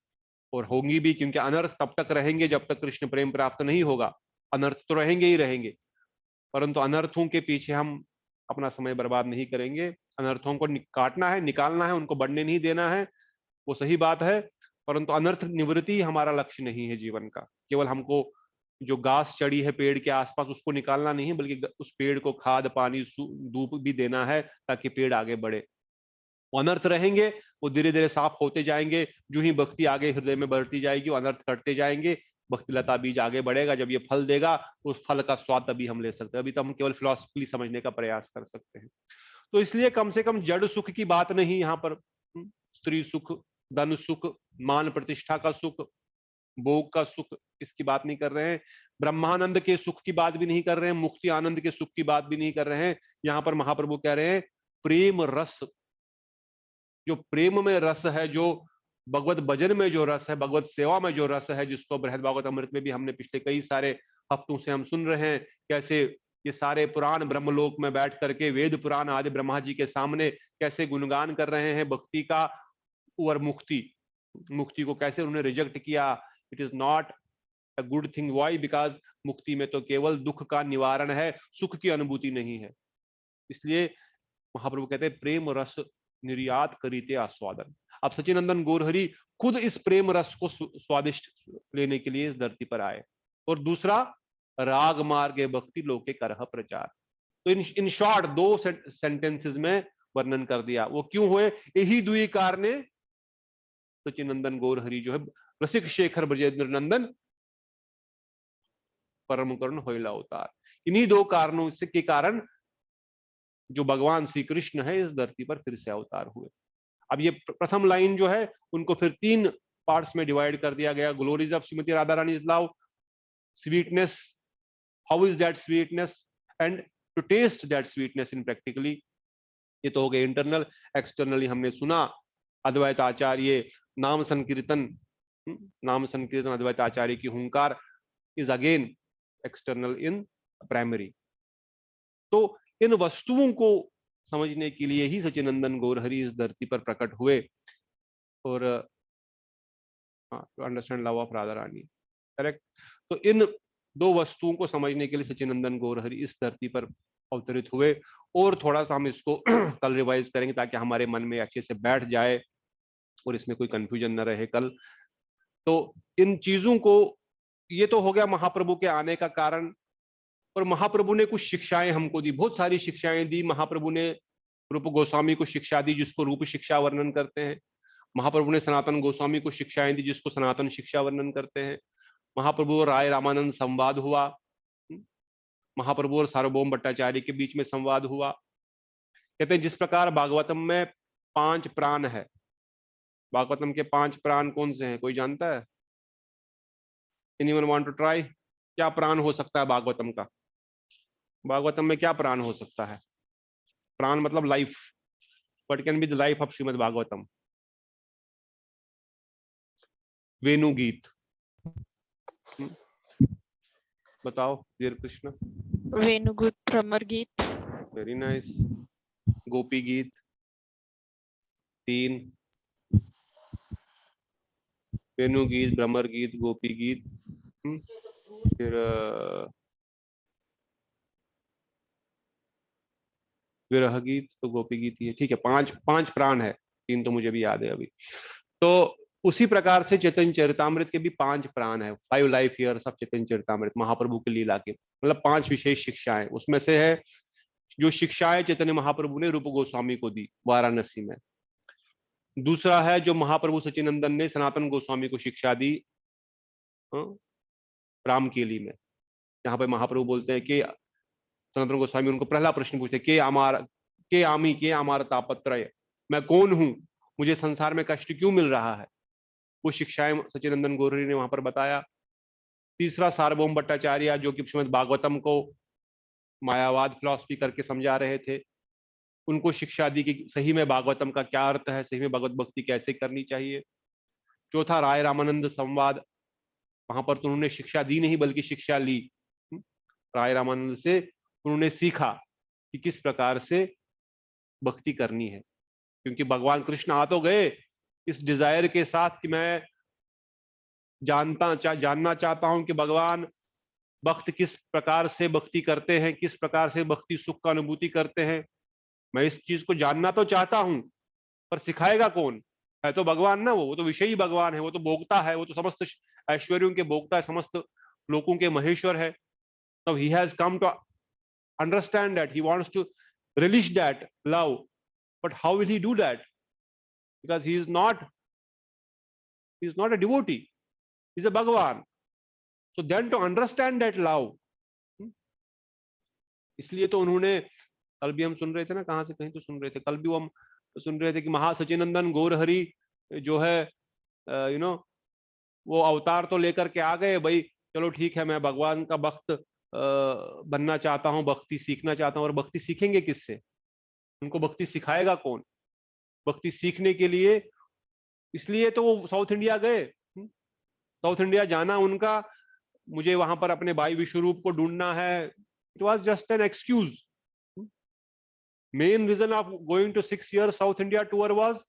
और होंगी भी, क्योंकि अनर्थ तब तक रहेंगे जब तक कृष्ण प्रेम प्राप्त नहीं होगा। अनर्थ तो रहेंगे ही रहेंगे, परंतु अनर्थों के पीछे हम अपना समय बर्बाद नहीं करेंगे। अनर्थों को काटना है, निकालना है, उनको बढ़ने नहीं देना है, वो सही बात है, परंतु अनर्थ निवृत्ति हमारा लक्ष्य नहीं है जीवन का। केवल हमको जो घास चढ़ी है पेड़ के आसपास उसको निकालना नहीं है, बल्कि उस पेड़ को खाद पानी धूप भी देना है ताकि पेड़ आगे बढ़े। अनर्थ रहेंगे वो धीरे धीरे साफ होते जाएंगे, जो ही भक्ति आगे हृदय में बढ़ती जाएगी वो अनर्थ कटते जाएंगे, भक्ति लता बीज आगे बढ़ेगा। जब ये फल देगा उस फल का स्वाद तभी हम ले सकते हैं, अभी तो हम केवल फिलॉसफी समझने का प्रयास कर सकते हैं। तो इसलिए कम से कम जड़ सुख की बात नहीं यहाँ पर, स्त्री सुख, धन सुख, मान प्रतिष्ठा का सुख, भोग का सुख, इसकी बात नहीं कर रहे हैं। ब्रह्मानंद के सुख की बात भी नहीं कर रहे हैं, मुक्ति आनंद के सुख की बात भी नहीं कर रहे हैं। यहाँ पर महाप्रभु कह रहे हैं प्रेम रस, जो प्रेम में रस है, जो भगवत भजन में जो रस है, भगवत सेवा में जो रस है, जिसको बृहद भागवत अमृत में भी हमने पिछले कई सारे हफ्तों से हम सुन रहे हैं, कैसे ये सारे पुराण ब्रह्मलोक में बैठ करके वेद पुराण आदि ब्रह्मा जी के सामने कैसे गुणगान कर रहे हैं भक्ति का और मुक्ति को कैसे उन्होंने रिजेक्ट किया। It is not a good thing. Why? Because मुक्ति में तो केवल दुख का निवारण है, सुख की अनुभूति नहीं है। इसलिए महाप्रभु कहते हैं प्रेम रस निर्यात करीते आस्वादन। अब सचिनंदन गौरहरि खुद इस प्रेम रस को स्वादिष्ट लेने के लिए इस धरती पर आए। और दूसरा, राग मार्ग भक्ति लोके करह प्रचार। तो इन शॉर्ट दो सेंटेंसेस में वर्णन कर दिया। वो क्यों हुए? यही दुई कारणे सचिनंदन गौरहरि जो है रसिक शेखर ब्रजेंद्र नंदन परम करुण होइला अवतार। इन्हीं दो कारणों से के कारण जो भगवान श्री कृष्ण है इस धरती पर फिर से अवतार हुए। अब ये प्रथम लाइन जो है उनको फिर 3 पार्ट्स में डिवाइड कर दिया गया। Glories of Shrimati Radha Rani love, sweetness, how is that sweetness, and to taste that sweetness in practically. ये तो हो गए इंटरनल। एक्सटर्नली हमने सुना अद्वैत आचार्य नाम संकीर्तन, अद्वैत आचार्य की हुंकार is again external in primary. तो इन वस्तुओं को समझने के लिए ही सचिनंदन गौरहरि इस धरती पर प्रकट हुए और to understand love of Radha Rani, correct. तो इन दो वस्तुओं को समझने के लिए सचिनंदन गौरहरि इस धरती पर अवतरित हुए। और थोड़ा सा हम इसको कल रिवाइज करेंगे ताकि हमारे मन में अच्छे से बैठ जाए और इसमें कोई कंफ्यूजन न रहे कल। तो इन चीजों को, ये तो हो गया महाप्रभु के आने का कारण। और महाप्रभु ने कुछ शिक्षाएं हमको दी, बहुत सारी शिक्षाएं दी। महाप्रभु ने रूप गोस्वामी को शिक्षा दी जिसको रूप शिक्षा वर्णन करते हैं। महाप्रभु ने सनातन गोस्वामी को शिक्षाएं दी जिसको सनातन शिक्षा वर्णन करते हैं। महाप्रभु और राय रामानंद संवाद हुआ, महाप्रभु और सार्वभौम भट्टाचार्य के बीच में संवाद हुआ। कहते हैं जिस प्रकार भागवतम में 5 प्राण है, भागवतम के 5 प्राण कौन से हैं? कोई जानता है? Anyone want to try? क्या प्राण हो सकता है भागवतम का? भागवतम में क्या प्राण हो सकता है? प्राण मतलब life, what can be the life of Shrimad Bhagavatam? Venu Geet, बताओ देर कृष्ण। वेणुगीत, भ्रमर गीत। Very nice. गोपी गीत 3, वेणु गीत, भ्रमर गीत, गोपी गीत, फिर विरह गीत, तो गोपी गीत ही है, ठीक है। 5 प्राण है, 3 तो मुझे भी याद है अभी। तो उसी प्रकार से चैतन्य चरितामृत के भी 5 प्राण है, 5 लाइफ ईयर्स ऑफ चैतन्य चरितामृत, महाप्रभु की लीला के, मतलब 5 विशेष शिक्षाएं। उसमें से है जो शिक्षाएं चैतन्य महाप्रभु ने रूप गोस्वामी को दी वाराणसी में। दूसरा है जो महाप्रभु सचिनंदन ने सनातन गोस्वामी को शिक्षा दी रामकेली में। यहाँ पे महाप्रभु बोलते हैं कि सनातन गोस्वामी उनको पहला प्रश्न पूछते के आमी के अमार तापत्रय, मैं कौन हूं, मुझे संसार में कष्ट क्यों मिल रहा है, वो शिक्षाएं सचिनंदन गौरहरि ने वहां पर बताया। तीसरा सार्वभौम भट्टाचार्य जो कि श्रीमद् भागवतम को मायावाद फिलॉसफी करके समझा रहे थे, उनको शिक्षा दी कि सही में भागवतम का क्या अर्थ है, सही में भगवत भक्ति कैसे करनी चाहिए। चौथा राय रामानंद संवाद, वहां पर तो उन्होंने शिक्षा दी नहीं बल्कि शिक्षा ली राय रामानंद से। उन्होंने सीखा कि किस प्रकार से भक्ति करनी है। क्योंकि भगवान कृष्ण आ तो गए इस डिजायर के साथ कि मैं जानना चाहता हूं कि भगवान भक्त किस प्रकार से भक्ति करते हैं, किस प्रकार से भक्ति सुख का अनुभूति करते हैं। मैं इस चीज को जानना तो चाहता हूं, पर सिखाएगा कौन? है तो भगवान ना, वो तो विषयी भगवान है, वो तो भोक्ता है, वो तो समस्त ऐश्वर्यों के भोक्ता है, समस्त लोकों के महेश्वर है। तो he has come to understand that, he wants to release that love, but how will he do that? Because he is not a devotee, he is a Bhagwan. So then to understand that love, इसलिए तो उन्होंने, कल भी हम सुन रहे थे ना, कहाँ से कहीं तो सुन रहे थे, कल भी हम सुन रहे थे कि महासचिनंदन गौरहरि जो है वो अवतार तो लेकर के आ गए भाई, चलो ठीक है मैं भगवान का भक्त बनना चाहता हूँ, भक्ति सीखना चाहता हूँ। और भक्ति सीखेंगे किससे? उनको भक्ति सिखाएगा कौन? भक्ति सीखने के लिए इसलिए तो वो साउथ इंडिया गए। साउथ इंडिया जाना उनका, मुझे वहां पर अपने भाई विश्वरूप को ढूंढना है, it was just an excuse. Main reason of going to 6 years south India tour was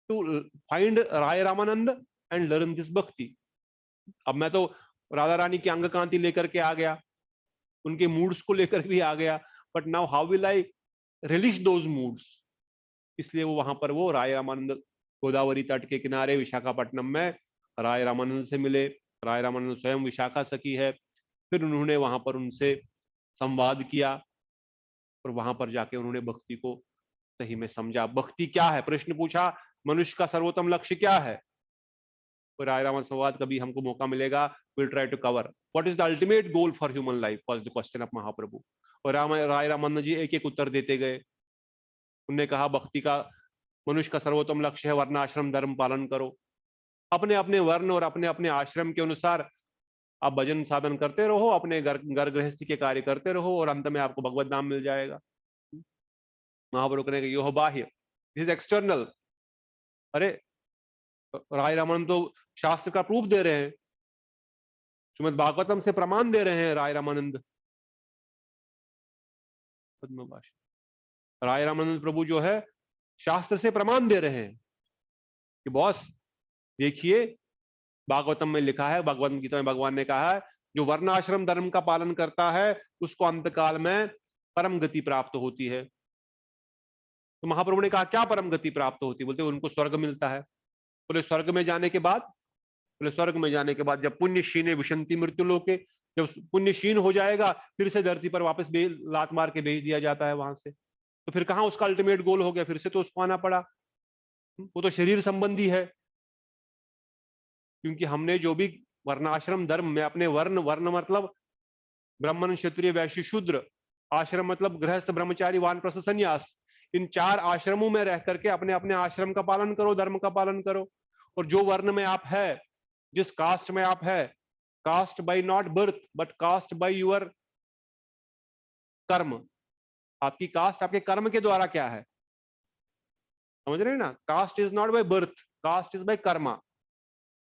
to find Rai Ramanand and learn this bhakti. अब मैं तो राधा रानी की अंग कांति लेकर के आ गया, उनके मूड्स को लेकर भी आ गया, but now how will I release those moods? इसलिए वो वहां पर वो राय रामानंद गोदावरी तट के किनारे विशाखापट्टनम में राय रामानंद से मिले। राय रामानंद स्वयं विशाखा सखी है। फिर उन्होंने वहां पर उनसे संवाद किया और वहां पर जाके उन्होंने भक्ति को सही में समझा। भक्ति क्या है? प्रश्न पूछा, मनुष्य का सर्वोत्तम लक्ष्य क्या है? तो राय रामानंद संवाद कभी हमको मौका मिलेगा, will try to cover what is the ultimate goal for human life, was the question of Mahaprabhu. और राय रामानंद जी एक एक उत्तर देते गए। उन्होंने कहा भक्ति का, मनुष्य का सर्वोत्तम लक्ष्य है वर्णाश्रम धर्म पालन करो। अपने अपने वर्ण और अपने अपने आश्रम के अनुसार आप भजन साधन करते रहो, अपने घर गृहस्थी के कार्य करते रहो, और अंत में आपको भगवत नाम मिल जाएगा। महाप्रभु कहने यो बाह्य, दिस इज एक्सटर्नल। अरे राय रामानंद तो शास्त्र का प्रूफ दे रहे हैं, श्रीमद् भागवतम से प्रमाण दे रहे हैं राय रामानंद। राय रामानंद प्रभु जो है शास्त्र से प्रमाण दे रहे हैं कि बॉस देखिए, भागवतम में लिखा है, भगवत गीता में भगवान ने कहा है, जो वर्णाश्रम धर्म का पालन करता है उसको अंतकाल में परम गति प्राप्त होती है। तो महाप्रभु ने कहा क्या परम गति प्राप्त होती है? बोलते उनको स्वर्ग मिलता है। बोले स्वर्ग में जाने के बाद? बोले स्वर्ग में जाने के बाद जब पुण्य क्षीणे विशंति मृत्यु लोके, जब पुण्य क्षीण हो जाएगा फिर से धरती पर वापस लात मार के भेज दिया जाता है वहां से। तो फिर कहाँ उसका अल्टीमेट गोल हो गया? फिर से तो उसको आना पड़ा। वो तो शरीर संबंधी है, क्योंकि हमने जो भी वर्णाश्रम धर्म में अपने वर्ण मतलब ब्राह्मण क्षत्रिय वैश्य शूद्र, आश्रम मतलब गृहस्थ ब्रह्मचारी वानप्रस्थ संन्यास, इन 4 आश्रमों में रह करके अपने अपने आश्रम का पालन करो, धर्म का पालन करो। और जो वर्ण में आप है, जिस कास्ट में आप है, caste by not birth but caste by your karma. आपकी कास्ट आपके कर्म के द्वारा क्या है, समझ रहे हैं ना? Caste is not by birth, caste is by karma.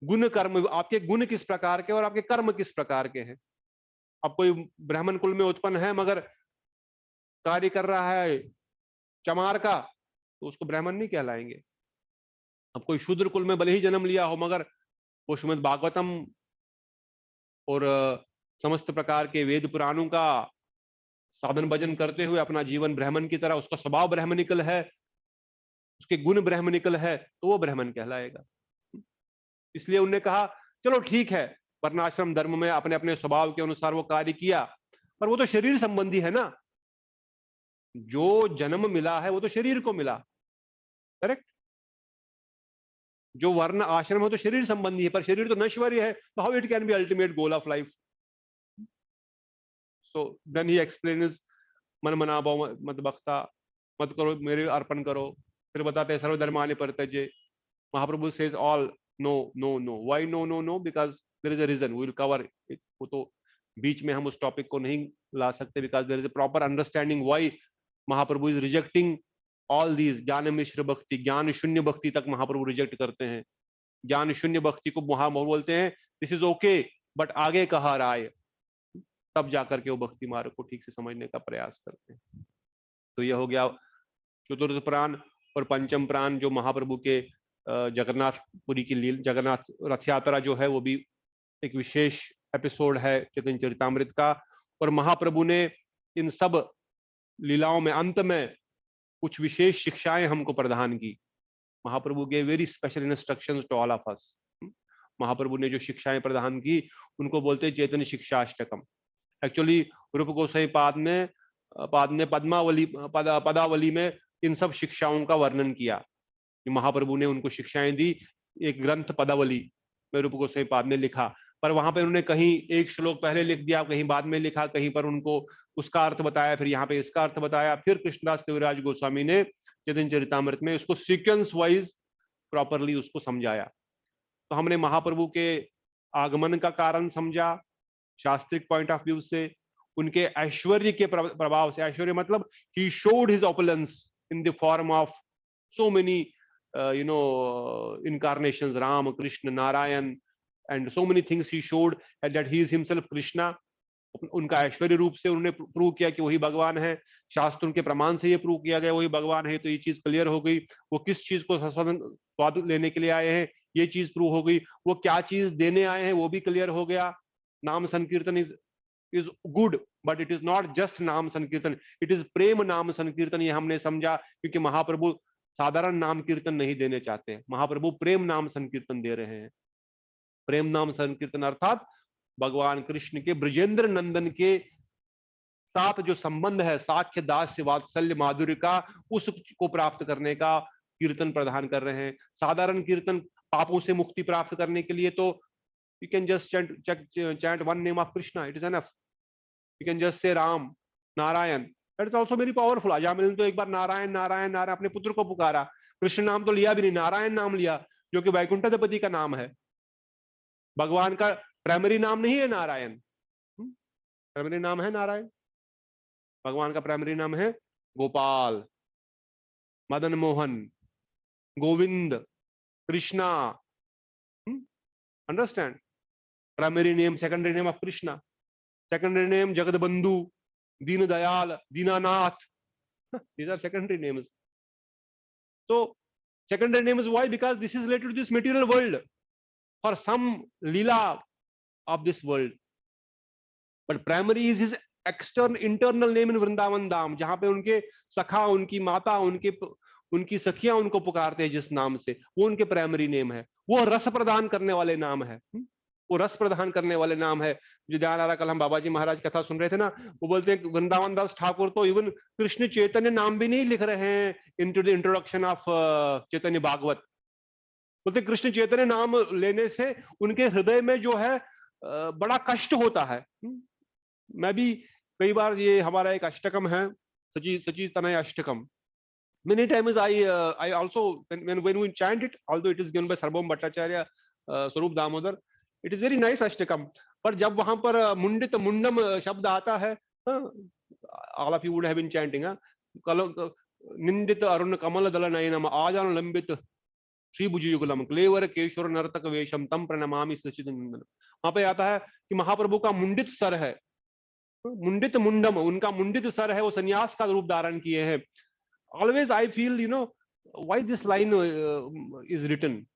गुण कर्म, आपके गुण किस प्रकार के और आपके कर्म किस प्रकार के हैं। अब कोई ब्राह्मण कुल में उत्पन्न है मगर कार्य कर रहा है चमार का, तो उसको ब्राह्मण नहीं कहलाएंगे। अब कोई शूद्र कुल में भले ही जन्म लिया हो मगर वो श्रीमद् भागवतम और समस्त प्रकार के वेद पुराणों का साधन भजन करते हुए अपना जीवन ब्राह्मण की तरह, उसका स्वभाव ब्राह्मणिकल है, उसके गुण ब्राह्मणिकल है, तो वो ब्राह्मण कहलाएगा। इसलिए उन्होंने कहा चलो ठीक है, वर्णाश्रम धर्म में अपने अपने स्वभाव के अनुसार वो कार्य किया, पर वो तो शरीर संबंधी है ना। जो जन्म मिला है वो तो शरीर को मिला, करेक्ट। जो वर्ण आश्रम है तो शरीर संबंधी है, पर शरीर तो नश्वरी है, तो how it can be ultimate goal of life? So then he explains मन मना भाव मत भक्ता, मत करो मेरे अर्पण करो। फिर बताते हैं सर्वधर्मानि परित्यज्य। Mahaprabhu says all no no no. Why no no no? Because there is a reason, we will cover it. वो तो बीच में हम उस टॉपिक को नहीं ला सकते, because there is a proper understanding why Mahaprabhu is rejecting all these. ज्ञान मिश्र भक्ति, ज्ञान शून्य भक्ति तक महाप्रभु रिजेक्ट करते हैं। ज्ञान शून्य भक्ति को महाप्रभु बोलते हैं दिस इज ओके, बट आगे कहा राय, तब जाकर के वो भक्ति मार्ग को ठीक से समझने का प्रयास करते हैं। तो यह हो गया चतुर्थ पुराण। और पंचम प्राण जो महाप्रभु के जगन्नाथपुरी की जगन्नाथ रथ यात्रा जो है वो भी एक विशेष एपिसोड है चैतन्य चरितामृत का। और महाप्रभु ने इन सब लीलाओं में अंत में कुछ विशेष शिक्षाएं हमको प्रदान की। महाप्रभु के very special instructions to all of us. Mahaprabhu ने जो शिक्षाएं प्रदान की उनको बोलते हैं चैतन्य शिक्षा अष्टकम। एक्चुअली रूप गोसाई पाद ने पदावली में इन सब शिक्षाओं का वर्णन किया। महाप्रभु ने उनको शिक्षाएं दी, एक ग्रंथ पदावली में रूप गोसाई पाद ने लिखा, पर वहां पे उन्होंने कहीं एक श्लोक पहले लिख दिया, कहीं बाद में लिखा, कहीं पर उनको उसका अर्थ बताया, फिर यहाँ पे इसका अर्थ बताया, फिर कृष्णदास कविराज गोस्वामी ने चैतन्य चरितामृत में उसको सीक्वेंस वाइज प्रॉपरली उसको समझाया। तो हमने महाप्रभु के आगमन का कारण समझा शास्त्रिक पॉइंट ऑफ व्यू से, उनके ऐश्वर्य के प्रभाव से। ऐश्वर्य मतलब he showed his opulence in the form of so many incarnations, Ram, Krishna, Narayan, and so many things he showed that he is himself Krishna. उनका ऐश्वर्य रूप से उन्होंने प्रूव किया कि वही भगवान है। शास्त्र उनके प्रमाण से ये प्रूव किया गया वही भगवान है। तो ये चीज क्लियर हो गई। वो किस चीज को स्वाद लेने के लिए आए हैं ये चीज प्रूव हो गई। वो क्या चीज देने आए हैं वो भी क्लियर हो गया। नाम संकीर्तन is good, but it is not just नाम संकीर्तन, इट इज प्रेम नाम संकीर्तन। ये हमने समझा, क्योंकि महाप्रभु साधारण नाम कीर्तन नहीं देने चाहते हैं, महाप्रभु प्रेम नाम संकीर्तन दे रहे हैं। प्रेम नाम संकीर्तन अर्थात भगवान कृष्ण के ब्रजेंद्र नंदन के साथ जो संबंध है साख्य दास्य वात्सल्य माधुर्य का, उसको प्राप्त करने का कीर्तन प्रदान कर रहे हैं। साधारण कीर्तन पापों से मुक्ति प्राप्त करने के लिए तो you can just chant one name of Krishna, it is enough. You can just say Ram Narayan, that is also very powerful. Ajamil ने तो एक बार नारायण नारायण नारायण अपने पुत्र को पुकारा, कृष्ण नाम तो लिया भी नहीं, नारायण नाम लिया, जो कि वैकुंठाधिपति का नाम है। भगवान का प्राइमरी नाम नहीं है नारायण, प्राइमरी नाम है नारायण। भगवान का प्राइमरी नाम है Gopal, Madan Mohan, Govind, Krishna. Understand? Primary name, secondary name of Krishna, secondary name Jagadbandhu, Deen Dayal, Dinanath, these are secondary names. So secondary names, why? Because this is related to this material world for some leela of this world, but primary is his internal name in Vrindavan Dham, जहां पे उनके सखा, उनकी माता, उनकी सखियां उनको पुकारते हैं जिस नाम से, वो उनके प्राइमरी नेम है। वो रस प्रदान करने वाले नाम है, वो रस प्रदान करने वाले नाम है। जो ध्यान आ रहा, कल हम बाबा जी महाराज कथा सुन रहे थे ना, वो बोलते हैं वृंदावन दास ठाकुर तो इवन कृष्ण चैतन्य नाम भी नहीं लिख रहे हैं इनटू द इंट्रोडक्शन ऑफ चैतन्य भागवत। बोलते कृष्ण चैतन्य नाम लेने से उनके हृदय में जो है बड़ा कष्ट होता है। मैं भी कई बार, ये हमारा एक अष्टकम है, सची तनय Ashtakam, many times I also when we chant it, although it is given by Sarvabhauma Bhattacharya, Swarup Damodar, it is very nice Ashtakam, पर जब वहां पर मुंडित मुंडम शब्द आता है, all of you would have been chanting, निंदित Arun कमल दल नयनम आजान लंबित श्री भुज युगलम क्लेवर केशवर नर्तक वेशम तम प्रणमामि सच्चिदानंदन। वहां पे आता है कि महाप्रभु का मुंडित सर है, मुंडित मुंडम, उनका मुंडित सर है, वो संन्यास का रूप धारण किए हैं। Always I feel, why this line is written,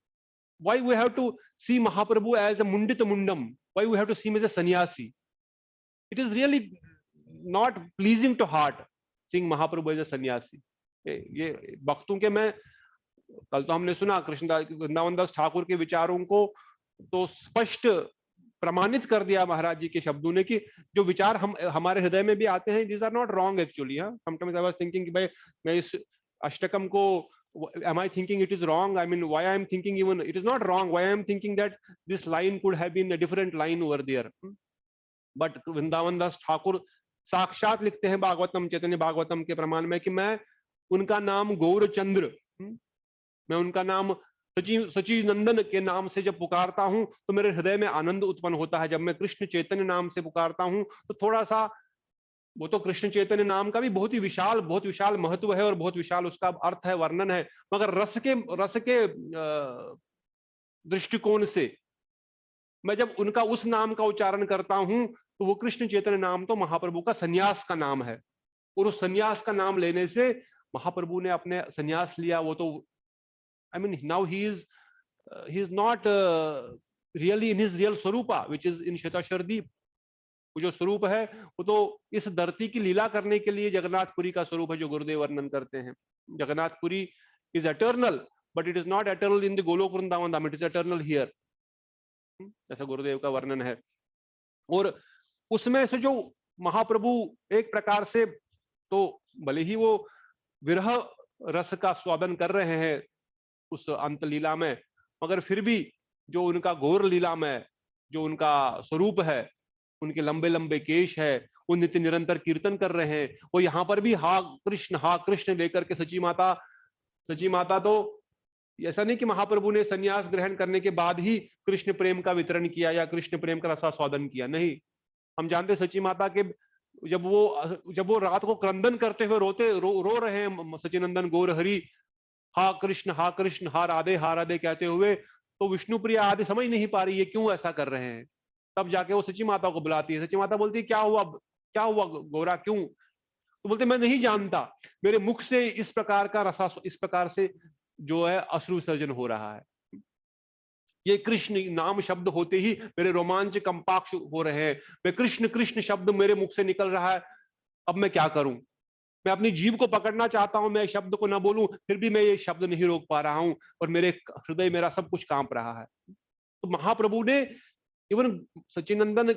why we have to see Mahaprabhu as a mundita mundam, why we have to see him as a sannyasi. It is really not pleasing to heart seeing Mahaprabhu as a sannyasi. ये भक्तों के, मैं कल तो हमने सुना कृष्णदास वृंदावन दास ठाकुर के विचारों को तो स्पष्ट प्रमाणित कर दिया महाराज जी के शब्दों ने कि जो विचार हमारे हृदय में भी आते हैं, these are not wrong actually. Sometimes I was thinking कि भाई मैं इस अष्टकम को, am I thinking it is wrong? I mean, why I am thinking even it is not wrong. Why I am thinking that this line could have been a different line over there. But Vrindavan दास ठाकुर साक्षात लिखते हैं भागवतम, चैतन्य भागवतम के प्रमाण में कि मैं उनका नाम गौरचंद्र, मैं उनका नाम सच्चिदानंदन के नाम से जब पुकारता हूं तो मेरे हृदय में आनंद उत्पन्न होता है। जब मैं कृष्ण चैतन्य नाम से पुकारता हूं तो थोड़ा सा, वो तो कृष्ण चैतन्य नाम का भी बहुत विशाल महत्व है और बहुत विशाल उसका अर्थ है, वर्णन है, मगर रस के दृष्टिकोण से मैं जब उनका उस नाम का उच्चारण करता हूं तो वो कृष्ण चैतन्य नाम तो महाप्रभु का संन्यास का नाम है, और उस संन्यास का नाम लेने से महाप्रभु ने अपने संन्यास लिया, वो तो I mean now he is not really in his real swarupa which is in Shvetashwardeep. वो जो स्वरूप है वो तो इस धरती की लीला करने के लिए जगन्नाथपुरी का स्वरूप है जो गुरुदेव वर्णन करते हैं। Jagannathpuri is eternal but it is not eternal in the Golok Vrindavan Dham, it is eternal here, ऐसा गुरुदेव का वर्णन है। और उसमें से जो महाप्रभु एक प्रकार से तो भले ही वो विरह रस का स्वादन कर रहे हैं उस अंत लीला में, मगर फिर भी जो उनका घोर लीला में जो उनका स्वरूप है, उनके लंबे लंबे केश है, वो नित्य निरंतर कीर्तन कर रहे हैं। वो यहाँ पर भी हा कृष्ण लेकर के सची माता तो ऐसा नहीं कि महाप्रभु ने संन्यास ग्रहण करने के बाद ही कृष्ण प्रेम का वितरण किया या कृष्ण प्रेम का रसास्वादन किया, नहीं। हम जानते सची माता के जब वो रात को क्रंदन करते हुए रो रहे हैं सचिनंदन गौर हरि हा कृष्ण हा राधे कहते हुए, तो विष्णु प्रिया आदि समझ नहीं पा रही है क्यों ऐसा कर रहे हैं। तब जाके वो सची माता को बुलाती है, सची माता बोलती है क्या हुआ गौरा क्यों? तो बोलते मैं नहीं जानता, मेरे मुख से इस प्रकार से जो है अश्रु विसर्जन हो रहा है। ये कृष्ण नाम शब्द होते ही मेरे रोमांच कंपाक्ष हो रहे हैं, मैं कृष्ण शब्द मेरे मुख से निकल रहा है, अब मैं क्या करूं? मैं अपनी जीभ को पकड़ना चाहता हूं, मैं शब्द को ना बोलूं, फिर भी मैं ये शब्द नहीं रोक पा रहा हूं और मेरे हृदय मेरा सब कुछ कांप रहा है। तो महाप्रभु ने इवन सचिनंदन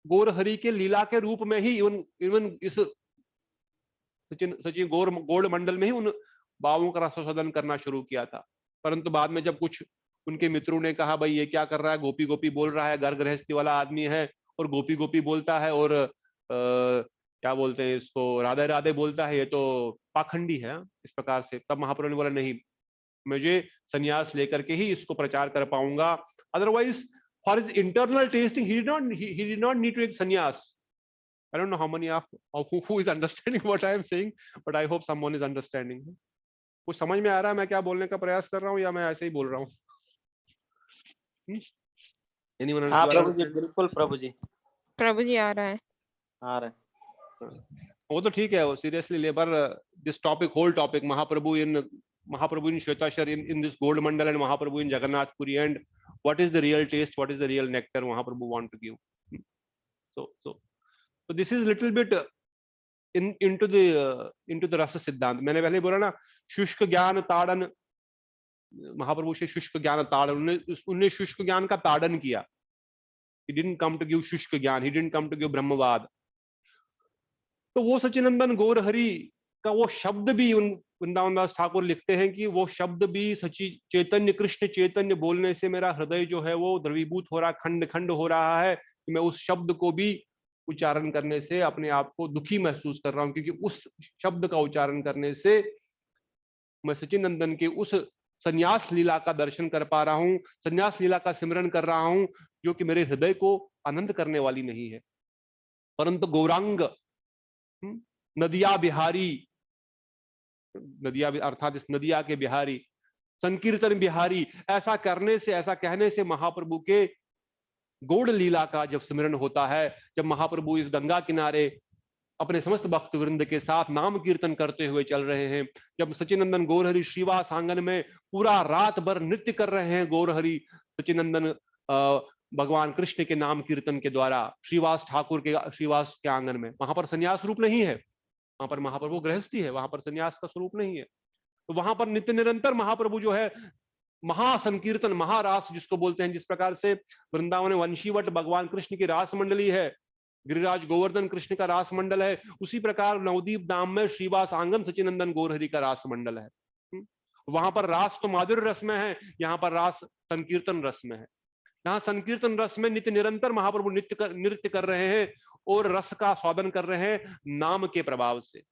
गौर हरि के लीला के रूप में ही इवन इस सचिन गौड़ मंडल में ही उन भावों का रसास्वादन करना शुरू किया था। परंतु बाद में जब कुछ उनके मित्रों ने कहा भाई ये क्या कर रहा है, गोपी गोपी बोल रहा है, घर गृहस्थी वाला आदमी है और गोपी गोपी बोलता है और क्या बोलते हैं इसको, राधे राधे बोलता है, ये तो पाखंडी है इस प्रकार से। तब महाप्रभु ने बोला नहीं, मुझे संन्यास लेकर के ही इसको प्रचार कर पाऊंगा, otherwise for his internal testing he did not need to take sannyas. I don't know how many of who is understanding what I am saying, but I hope someone is understanding. कुछ समझ में आ रहा है मैं क्या बोलने का प्रयास कर रहा हूँ या मैं ऐसे ही बोल रहा हूँ? हाँ प्रभु जी, बिल्कुल प्रभु जी आ रहा है। वो तो ठीक है, वो seriously labour this topic, whole topic Mahaprabhu in Shvetashwar in this gold mandal and Mahaprabhu in Jagannathpuri, and what is the real taste, what is the real nectar Mahaprabhu want to give. So this is little bit into the rasa siddhant. मैंने पहले बोला ना, शुष्क ज्ञान ताड़न, महाप्रभु से शुष्क ज्ञान ताड़न, उन्होंने शुष्क ज्ञान का ताड़न किया। He didn't come to give शुष्क ज्ञान, he didn't come to give ब्रह्मवाद। तो वो सचिनंदन गौर हरि का वो शब्द भी वृंदावन दास ठाकुर लिखते हैं कि वो शब्द भी सची चैतन्य कृष्ण चैतन्य बोलने से मेरा हृदय जो है वो द्रवीभूत हो रहा, खंड खंड हो रहा है, कि मैं उस शब्द को भी उच्चारण करने से अपने आप को दुखी महसूस कर रहा हूं, क्योंकि उस शब्द का उच्चारण करने से मैं सचिनंदन के उस संन्यास लीला का दर्शन कर पा रहा हूं, संन्यास लीला का सिमरन कर रहा हूं, जो कि मेरे हृदय को आनंद करने वाली नहीं है, परंतु गौरांग नदिया बिहारी, नदिया अर्थात इस नदिया के बिहारी, संकीर्तन बिहारी, ऐसा करने से, ऐसा कहने से महाप्रभु के गौड़ लीला का जब स्मरण होता है, जब महाप्रभु इस गंगा किनारे अपने समस्त भक्त वृंद के साथ नाम कीर्तन करते हुए चल रहे हैं, जब सचिनंदन गौर हरि श्रीवास आंगन में पूरा रात भर नृत्य कर रहे हैं, गौर हरि सचिनंदन भगवान कृष्ण के नाम कीर्तन के द्वारा श्रीवास ठाकुर के श्रीवास के आंगन में, वहां पर संन्यास रूप नहीं है, वहां पर महाप्रभु गृहस्थी है, वहां पर संन्यास का स्वरूप नहीं है। तो वहां पर नित्य निरंतर महाप्रभु जो है महासंकीर्तन, महारास जिसको बोलते हैं, जिस प्रकार से वृंदावन वंशीवट भगवान कृष्ण की रास मंडली है, गिरिराज गोवर्धन कृष्ण का रास मंडल है, उसी प्रकार नवदीप धाम में श्रीवास आंगन सचिनंदन गौरहरि का रास मंडल है। वहां पर रास तो माधुर्य रस में है, यहाँ पर रास संकीर्तन रस में है। यहाँ संकीर्तन रस में नित्य निरंतर महाप्रभु नृत्य कर रहे हैं और रस का स्वादन कर रहे हैं नाम के प्रभाव से,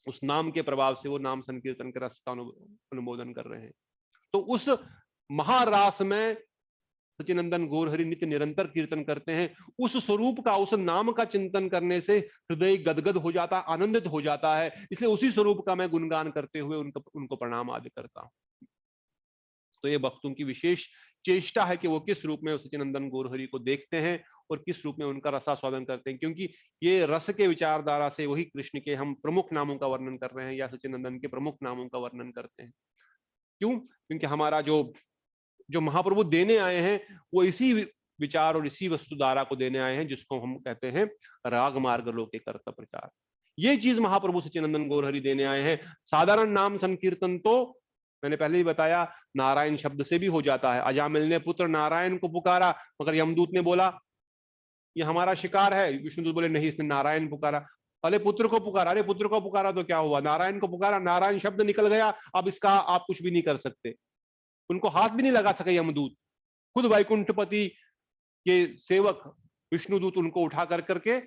उस नाम के प्रभाव से वो नाम संकीर्तन के रस का अनुमोदन कर रहे हैं। तो उस महारास में सचिनंदन गौरहरि नित्य निरंतर कीर्तन करते हैं, उस स्वरूप का, उस नाम का चिंतन करने से हृदय गदगद हो जाता, आनंदित हो जाता है, इसलिए उसी स्वरूप का मैं गुणगान करते हुए उनको प्रणाम आदि करता हूं। तो ये भक्तों की विशेष चेष्टा है कि वो किस रूप में सचिनंदन गौरहरि को देखते हैं और किस रूप में उनका रसास्वादन करते हैं, क्योंकि ये रस के विचारधारा से वही कृष्ण के हम प्रमुख नामों का वर्णन कर रहे हैं या सच्चिदानंद के प्रमुख नामों का वर्णन करते हैं। क्यों? क्योंकि हमारा जो महाप्रभु देने आए हैं वो इसी विचार और इसी वस्तुधारा को देने आए हैं जिसको हम कहते हैं राग मार्ग लोके कर्ता प्रचार। ये चीज महाप्रभु सच्चिदानंद गौरहरि देने आए हैं। साधारण नाम संकीर्तन तो मैंने पहले ही बताया नारायण शब्द से भी हो जाता है। अजामिल ने पुत्र नारायण को पुकारा, मगर यमदूत ने बोला ये हमारा शिकार है। विष्णुदूत बोले नहीं, इसने नारायण पुकारा। अरे पुत्र को पुकारा, अरे पुत्र को पुकारा तो क्या हुआ, नारायण को पुकारा, नारायण शब्द निकल गया, अब इसका आप कुछ भी नहीं कर सकते। उनको हाथ भी नहीं लगा सके यमदूत। खुद वैकुंठपति के सेवक विष्णुदूत उनको उठा कर करके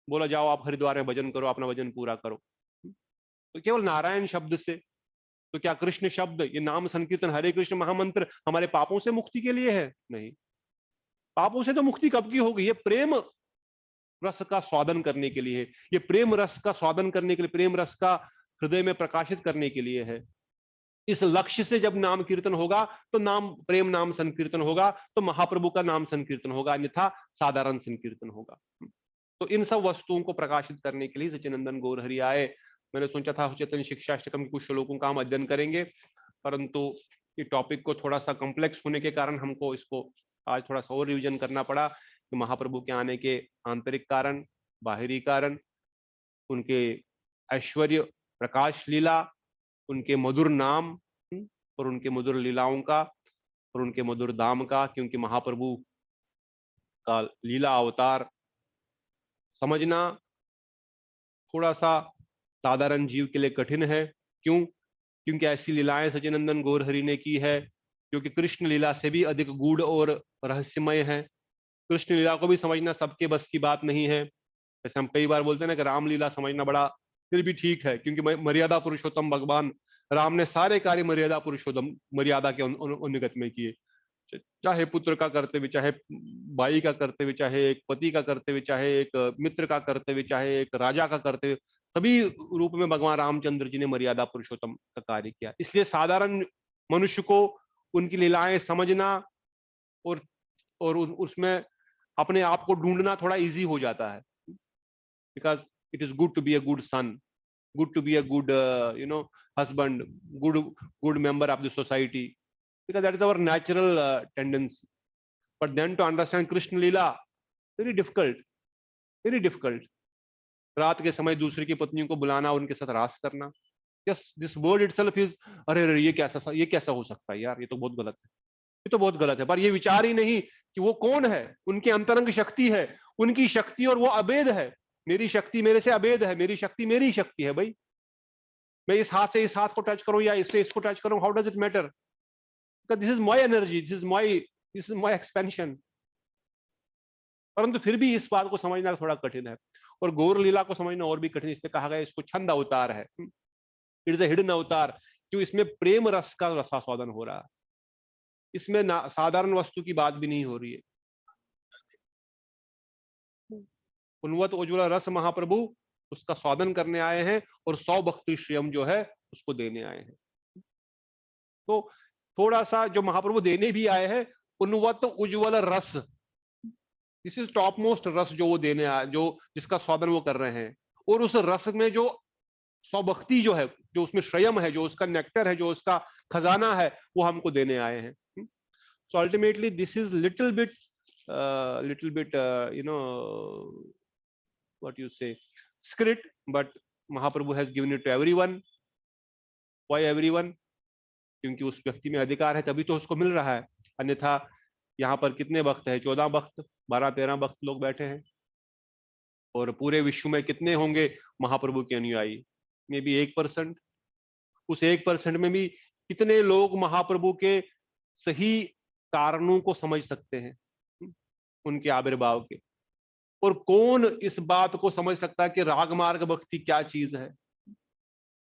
बोला जाओ आप हरिद्वार में भजन करो, अपना भजन पूरा करो। तो केवल नारायण शब्द से, तो क्या कृष्ण शब्द, ये नाम संकीर्तन, हरे कृष्ण महामंत्र हमारे पापों से मुक्ति के लिए है? नहीं, पापों से तो मुक्ति कब की होगी। ये प्रेम रस का स्वादन करने के लिए है, ये प्रेम रस का स्वादन करने के लिए, प्रेम रस का हृदय में प्रकाशित करने के लिए है। इस लक्ष्य से जब नाम कीर्तन होगा तो नाम प्रेम नाम संकीर्तन होगा, तो महाप्रभु का नाम संकीर्तन होगा, अन्यथा साधारण संकीर्तन होगा। तो इन सब वस्तुओं को प्रकाशित करने के लिए सच्चिदानंद गौरहरि आए। मैंने सोचा था चैतन्य शिक्षाष्टकम के कुछ श्लोकों का हम अध्ययन करेंगे, परंतु ये टॉपिक को थोड़ा सा कॉम्प्लेक्स होने के कारण हमको इसको आज थोड़ा सा और रिवीजन करना पड़ा कि महाप्रभु के आने के आंतरिक कारण, बाहरी कारण, उनके ऐश्वर्य प्रकाश लीला, उनके मधुर नाम और उनके मधुर लीलाओं का और उनके मधुर धाम का। क्योंकि महाप्रभु का लीला अवतार समझना थोड़ा सा साधारण जीव के लिए कठिन है। क्यों? क्योंकि ऐसी लीलाएं सच्चिदानंद गौरहरि ने की है जो कि कृष्ण लीला से भी अधिक गूढ़ और रहस्यमय है। कृष्ण लीला को भी समझना सबके बस की बात नहीं है। जैसे हम कई बार बोलते हैं ना कि रामलीला समझना बड़ा, फिर भी ठीक है, क्योंकि मर्यादा पुरुषोत्तम भगवान राम ने सारे कार्य मर्यादा पुरुषोत्तम मर्यादा के अनुगत में किए। चाहे पुत्र का करते हुए, चाहे भाई का करते हुए, चाहे एक पति का करते हुए, चाहे एक मित्र का करते हुए, चाहे एक राजा का करते हुए, सभी रूप में भगवान रामचंद्र जी ने मर्यादा पुरुषोत्तम का कार्य किया। इसलिए साधारण मनुष्य को उनकी लीलाएं समझना और उसमें अपने आप को ढूंढना थोड़ा इजी हो जाता है। Because it is good to be a good son, good to be a good husband, good member of the society, because that is our natural tendency. But then to understand Krishna Leela, very difficult, very difficult. रात के समय दूसरे की पत्नियों को बुलाना, उनके साथ रास करना, yes, this word itself is, अरे ये कैसा हो सकता है यार, ये तो बहुत गलत है, ये तो बहुत गलत है। पर ये विचार ही नहीं कि वो कौन है, उनकी अंतरंग शक्ति है, उनकी शक्ति और वो अभेद है। मेरी शक्ति मेरे से अभेद है, मेरी शक्ति मेरी शक्ति है भाई। मैं इस हाथ से इस हाथ को टच करूं या इससे इसको टच करूं, how does it matter? This is my energy, this is my expansion. परंतु फिर भी इस बात को समझना थोड़ा कठिन है, और गौर लीला को समझना और भी कठिन। इसलिए कहा गया इसको छंद अवतार है, इट इज अ हिडन अवतार, क्यों इसमें प्रेम रस का रसास्वादन हो रहा है। इसमें साधारण वस्तु की बात भी नहीं हो रही है। उन्वत उज्ज्वल रस महाप्रभु उसका स्वादन करने आए हैं और 100 भक्ति श्रियम जो है उसको देने आए हैं। तो थोड़ा सा जो महाप्रभु देने भी आए हैं, उन्वत उज्ज्वल रस, दिस इज टॉप मोस्ट रस जो वो देने आए, जो जिसका स्वादन वो कर रहे हैं। और उस रस में जो 100 भक्ति जो है, जो उसमें श्रयम है, जो उसका नेक्टर है, जो उसका खजाना है, वो हमको देने आए हैं। So ultimately this is little bit what you say script, but Mahaprabhu has given it to everyone. Why everyone? क्योंकि उस व्यक्ति में अधिकार है तभी तो उसको मिल रहा है। अन्यथा यहाँ पर कितने भक्त है? 14 भक्त, 12-13 भक्त लोग बैठे हैं, और पूरे विश्व में कितने होंगे महाप्रभु के अनुयायी? May be 1%। उस 1% में भी कितने लोग महाप्रभु के सही कारणों को समझ सकते हैं, उनके आविर्भाव के? और कौन इस बात को समझ सकता है कि रागमार्ग भक्ति क्या चीज है?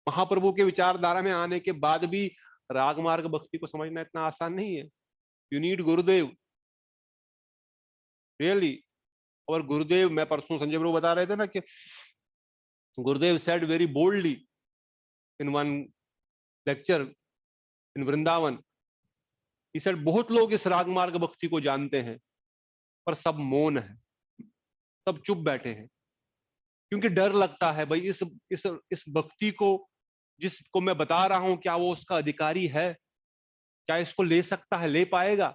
महाप्रभु के विचारधारा में आने के बाद भी रागमार्ग भक्ति को समझना इतना आसान नहीं है। You need Gurudev, really. और गुरुदेव, मैं परसों संजय प्रभु बता रहे थे ना कि गुरुदेव said very boldly in one lecture in Vrindavan, he said बहुत लोग इस रागमार्ग भक्ति को जानते हैं पर सब मौन है। सब चुप बैठे हैं, क्योंकि डर लगता है भाई इस भक्ति को जिसको मैं बता रहा हूं, क्या वो उसका अधिकारी है, क्या इसको ले सकता है, ले पाएगा।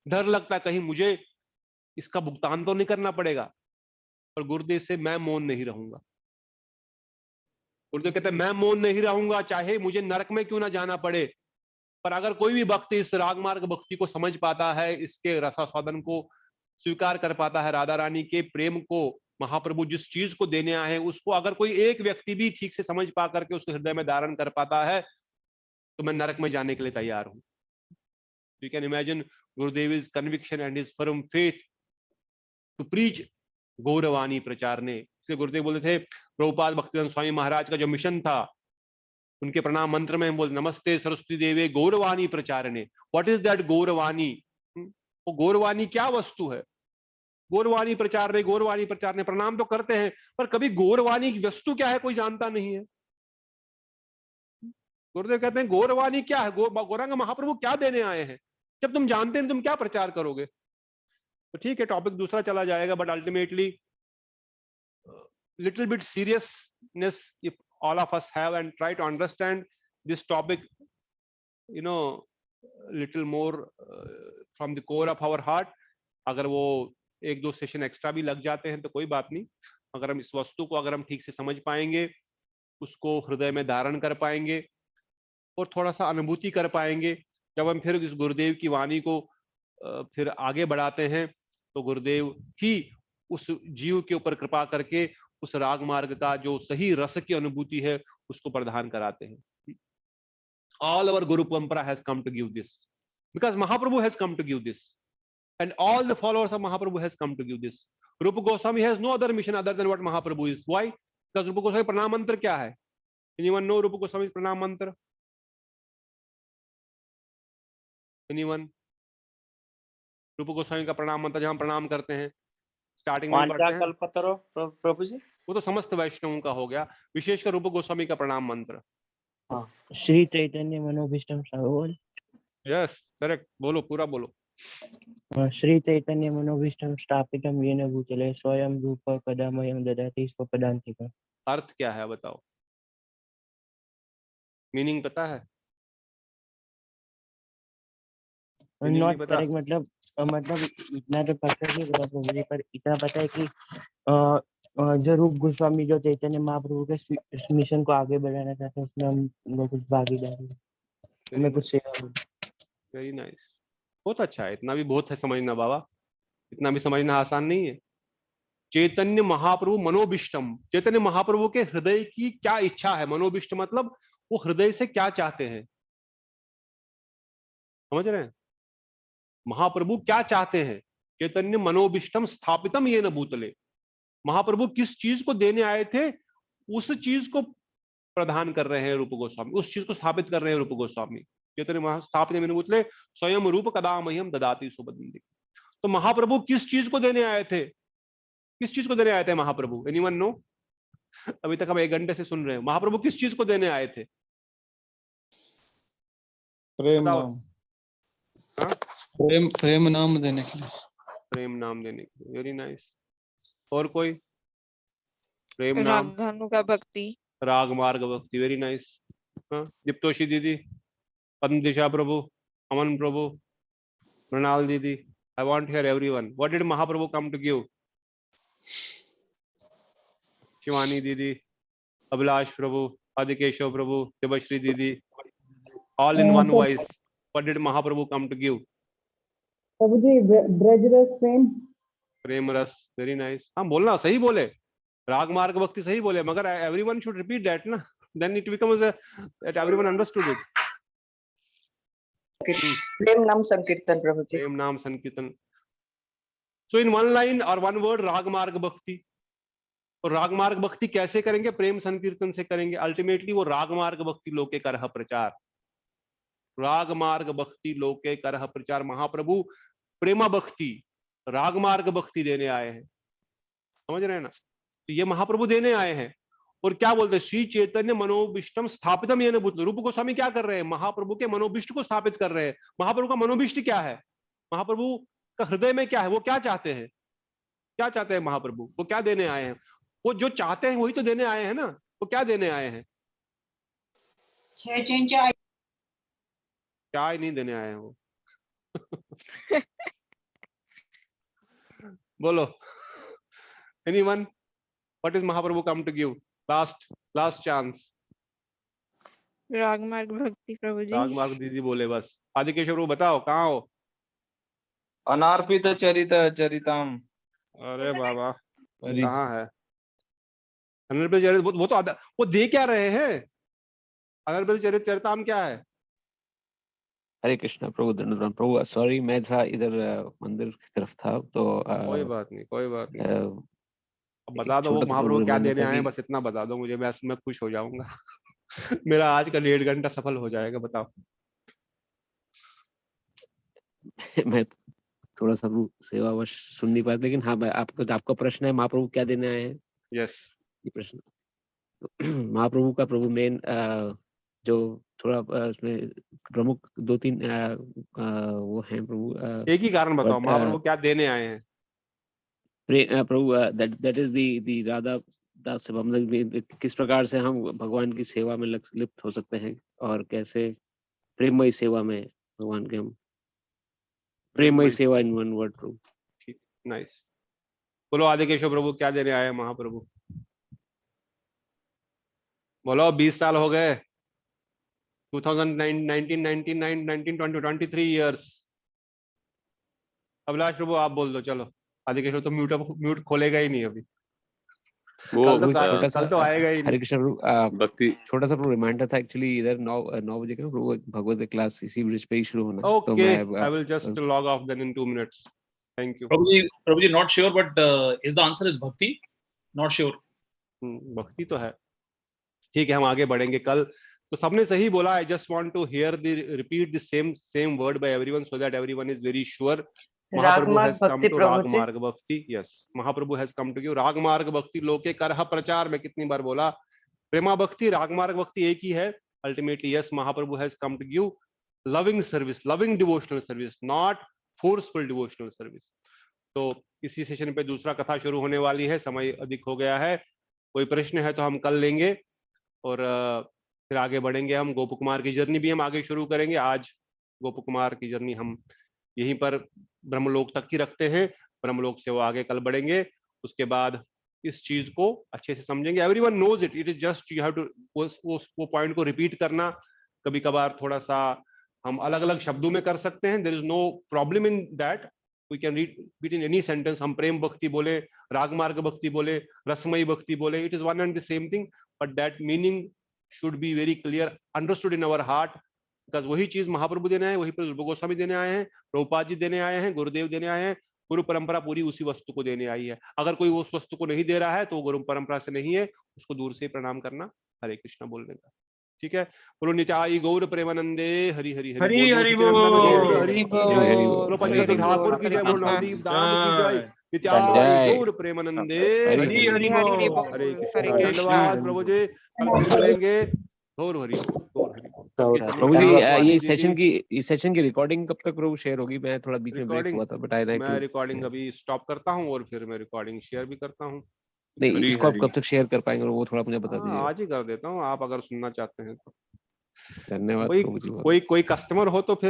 डर लगता है कहीं मुझे इसका भुगतान तो नहीं करना पड़ेगा। और गुरुदेव से मैं मौन नहीं रहूंगा। गुरुदेव कहते हैं मैं मौन नहीं रहूंगा, चाहे मुझे नरक में क्यों ना जाना पड़े। पर अगर कोई भी भक्त इस रागमार्ग भक्ति को समझ पाता है, इसके रसास्वादन को स्वीकार कर पाता है, राधा रानी के प्रेम को, महाप्रभु जिस चीज को देने आए हैं उसको अगर कोई एक व्यक्ति भी ठीक से समझ पा करके उसके हृदय में धारण कर पाता है, तो मैं नरक में जाने के लिए तैयार हूं। You can imagine Gurudev is conviction and his firm faith to preach गौरवाणी प्रचारने। इसलिए गुरुदेव बोलते थे, प्रभुपाद भक्तिवेदांत स्वामी महाराज का जो मिशन था, उनके प्रणाम मंत्र में हम बोलते नमस्ते सरस्वती देवे गौरवाणी प्रचारने। What is that Gaurvani? वो गौरवाणी क्या वस्तु है? गौरवाणी प्रचारने, गौरवाणी प्रचारने, प्रणाम तो करते हैं पर कभी गौरवाणी की वस्तु क्या है कोई जानता नहीं है। गुरुदेव कहते हैं गौरवाणी क्या है, गौरांग महाप्रभु क्या देने आए हैं, जब तुम जानते हैं तुम क्या प्रचार करोगे। तो ठीक है, टॉपिक दूसरा चला जाएगा, but ultimately little bit seriousness if all of us have and try to understand this topic, you know, little more from the core of our heart. अगर वो एक दो सेशन एक्स्ट्रा भी लग जाते हैं तो कोई बात नहीं, अगर हम इस वस्तु को अगर हम ठीक से समझ पाएंगे, उसको हृदय में धारण कर पाएंगे और थोड़ा सा अनुभूति कर पाएंगे, जब हम फिर इस गुरुदेव की वाणी को फिर आगे बढ़ाते हैं, तो गुरुदेव ही उस जीव के ऊपर कृपा करके उस राग मार्ग का जो सही रस की अनुभूति है उसको प्रदान कराते हैं। All our Guru Parampara has come to give this, because Mahaprabhu has come to give this, and all the followers of Mahaprabhu has come to give this. Rupa Goswami has no other mission other than what Mahaprabhu is. Why? Because Rupa Goswami pranam mantra क्या है? Anyone know Rupa Goswami's pranam mantra? Anyone? रूप गोस्वामी का प्रणाम मंत्र जहां प्रणाम करते हैं, स्टार्टिंग में पढ़ते हैं कल्पतरो प्रभु जी, वो तो समस्त वैष्णवों का हो गया, विशेषकर रूप गोस्वामी का प्रणाम मंत्र। हाँ, श्री चैतन्य मनोभीष्टम श्रावण। यस करेक्ट, बोलो पूरा बोलो। श्री चैतन्य मनोभीष्टम स्थापितम येन भूतले स्वयं रूप कदा मह्यं ददाति स्वपदान्तिकम्। अर्थ क्या है बताओ, मीनिंग पता है? नॉट करेक्ट, मतलब इतना तो पता नहीं प्रभु जी, पर इतना पता है कि जो रूप गोस्वामी जो चैतन्य महाप्रभु के मिशन को आगे बढ़ाना चाहते हैं, उसमें हम लोग कुछ भागीदारी हमें कुछ सेवा। वेरी नाइस, बहुत अच्छा है, इतना भी बहुत है समझना बाबा, इतना भी समझना आसान नहीं है। चैतन्य महाप्रभु मनोभिष्टम, चैतन्य महाप्रभु के हृदय की क्या इच्छा है, मनोभिष्ट मतलब वो हृदय से क्या चाहते हैं, समझ रहे हैं? महाप्रभु क्या चाहते हैं? चैतन्य मनोभिष्टम स्थापितम ये न भूतले, महाप्रभु किस चीज को देने आए थे उस चीज को प्रदान कर रहे हैं रूप गोस्वामी, उस चीज को स्थापित कर रहे हैं रूप गोस्वामी। चैतन्य स्थापित ये न भूतले स्वयं रूप कदा मह्यं ददाति स्वपदान्तिकम्। तो महाप्रभु किस चीज को देने आए थे, किस चीज को देने आए थे महाप्रभु? Anyone no? अभी तक हम 1 घंटे से सुन रहे हैं, महाप्रभु किस चीज को देने आए थे? प्रेम नाम। प्रेम नाम देने के लिए, प्रेम नाम देने के लिए। Very nice. और कोई? प्रेम नाम, राग का भक्ति, राग मार्ग भक्ति। Very nice. दीप्तोषी दीदी, पद्म दिशा प्रभु, अमन प्रभु, मृणाल दीदी, I want hear everyone, what did Mahaprabhu come to give? Shivani दीदी, अभिलाष प्रभु, आदिकेशव प्रभु, देवश्री दीदी, all in one voice, what did Mahaprabhu come to give? प्रभु जी ब्रज रस प्रेम, प्रेम रस। Very nice. हाँ बोलना, सही बोले, राग मार्ग भक्ति सही बोले, मगर एवरीवन शुड रिपीट दैट ना, then it becomes that everyone understood it. प्रेम नाम संकीर्तन प्रभु जी, प्रेम नाम संकीर्तन। सो इन वन लाइन और वन वर्ड, राग मार्ग भक्ति। और राग मार्ग भक्ति कैसे करेंगे? प्रेम संकीर्तन से करेंगे। अल्टीमेटली वो राग मार्ग भक्ति लोके करह प्रचार, राग मार्ग भक्ति लोके करह प्रचार। महाप्रभु प्रेमा भक्ति, राग मार्ग भक्ति देने आए हैं, समझ रहे हैं ना? तो ये महाप्रभु देने आए हैं। और क्या बोलते हैं? श्री चैतन्य मनोभिष्टम स्थापितम येन भूतले। रूप गोस्वामी क्या कर रहे हैं? महाप्रभु के मनोभिष्ट को स्थापित कर रहे हैं। महाप्रभु का मनोभिष्ट क्या है? महाप्रभु का हृदय में क्या है? वो क्या चाहते हैं? क्या चाहते हैं महाप्रभु? वो क्या देने आए हैं? वो जो चाहते हैं वही तो देने आए हैं ना। वो क्या देने आए हैं? चाय नहीं देने आए हैं वो। बोलो, anyone, what is Mahaprabhu come to give? Last chance. रागमार्ग भक्ति प्रभु जी। रागमार्ग दीदी बोले बस। आदिकेशव प्रभु बताओ कहाँ हो? अनार्पित चरित चरितम। अरे बाबा कहाँ है अनर्पित चरित? वो तो वो दे क्या रहे हैं? अनर्पित चरित चरिताम क्या है? हरे कृष्णा प्रभु, दंडवत प्रभु। सॉरी, मैं था इधर मंदिर की तरफ था, तो कोई बात नहीं, कोई बात नहीं। अब बता दो वो छोटा सा महाप्रभु क्या प्रॉब्लम देने था आए हैं, कि बस इतना बता दो मुझे, मैं खुश हो जाऊंगा। मेरा आज का 1.5 घंटा सफल हो जाएगा। बताओ। मैं थोड़ा सा सेवावश सुन नहीं पाया, लेकिन हाँ, आपका प्रश्न है महाप्रभु क्या देने आए हैं? यस, ये प्रश्न। महाप्रभु का प्रभु मेन जो थोड़ा उसमें प्रमुख 2-3 वो हैं प्रभु। एक ही कारण बताओ, महाप्रभु क्या देने आए हैं? प्रभु दैट इज दी राधा दास सेवा, मतलब किस प्रकार से हम भगवान की सेवा में लिप्त हो सकते हैं, और कैसे प्रेममयी सेवा में भगवान के हम प्रेममयी सेवा इन वन वर्ड प्रभु। ठीक, नाइस। बोलो आदिकेशव प्रभु क्या देने आए हैं महाप्रभु? बोलो, 20 साल हो गए। 1923 ईयर्स। अभिलाष प्रभु आप बोल दो। चलो, आदिकेशव तो म्यूट खोलेगा ही नहीं अभी। कल तो आएगा ही नहीं। हरे कृष्ण प्रभु, भक्ति छोटा सा रिमाइंडर था एक्चुअली, इधर 9 बजे का प्रभु भगवत क्लास इसी ब्रिज पे ही शुरू होना। तो मैं I will just log off then in 2 minutes. Thank you Prabhu ji not sure, but is the answer is bhakti, not sure. भक्ति तो है। ठीक है, हम आगे बढ़ेंगे कल। तो सबने सही बोला। I just want to hear the repeat the same word by everyone so that everyone is very sure. Mahaprabhu has come to ragamarga bhakti. Yes, Mahaprabhu has come to you ragamarga bhakti लोके करह प्रचार। में कितनी बार बोला? प्रेमा भक्ति, रागमार्ग भक्ति एक ही है ultimately. Yes, Mahaprabhu has come to you loving service, loving devotional service, not forceful devotional service। तो इसी सेशन पे दूसरा कथा शुरू होने वाली है। समय अधिक हो गया है। कोई प्रश्न है तो हम कल लेंगे और फिर आगे बढ़ेंगे। हम गोप कुमार की जर्नी भी हम आगे शुरू करेंगे। आज गोप कुमार की जर्नी हम यहीं पर ब्रह्मलोक तक की रखते हैं। ब्रह्मलोक से वो आगे कल बढ़ेंगे। उसके बाद इस चीज को अच्छे से समझेंगे। Everyone knows it, it is just you have to वो पॉइंट को रिपीट करना। कभी कभार थोड़ा सा हम अलग अलग शब्दों में कर सकते हैं। There is no problem in that. We can read in any sentence. हम प्रेम भक्ति बोले, रागमार्ग भक्ति बोले, रसमयी भक्ति बोले, it is one and the same thing, but that meaning should be very clear understood in our heart. Because वही चीज महाप्रभु देने आए, वही प्रभु गोस्वामी देने आए हैं, प्रभुपाद जी देने आए हैं, गुरुदेव देने आए हैं। गुरु परंपरा पूरी उसी वस्तु को देने आई है। अगर कोई उस वस्तु को नहीं दे रहा है तो वो गुरु परंपरा से नहीं है, उसको दूर से प्रणाम करना, हरे कृष्णा बोलने का। ठीक है, बोलो नित्याई गौर प्रेमानंदे हरि हरि हरि हरि बोलो पंचतत्व ठाकुर की जय, बोलो नवदीप धाम की जय, नित्याई गौर प्रेमानंदे हरि हरि हरे कृष्ण। धन्यवाद प्रभु जी, कल फिर मिलेंगे। गौर हरि प्रभु जी, ये सेशन की रिकॉर्डिंग कब तक प्रभु शेयर होगी? मैं थोड़ा बीच में ब्रेक हुआ था, बट मैं रिकॉर्डिंग अभी स्टॉप करता हूँ और फिर मैं रिकॉर्डिंग शेयर भी करता हूँ। नहीं, इसको आप कब तक शेयर कर पाएंगे वो थोड़ा मुझे बता दीजिए। आज ही कर देता हूँ, आप अगर सुनना चाहते हैं तो। धन्यवाद प्रभु जी। कोई कस्टमर हो तो फिर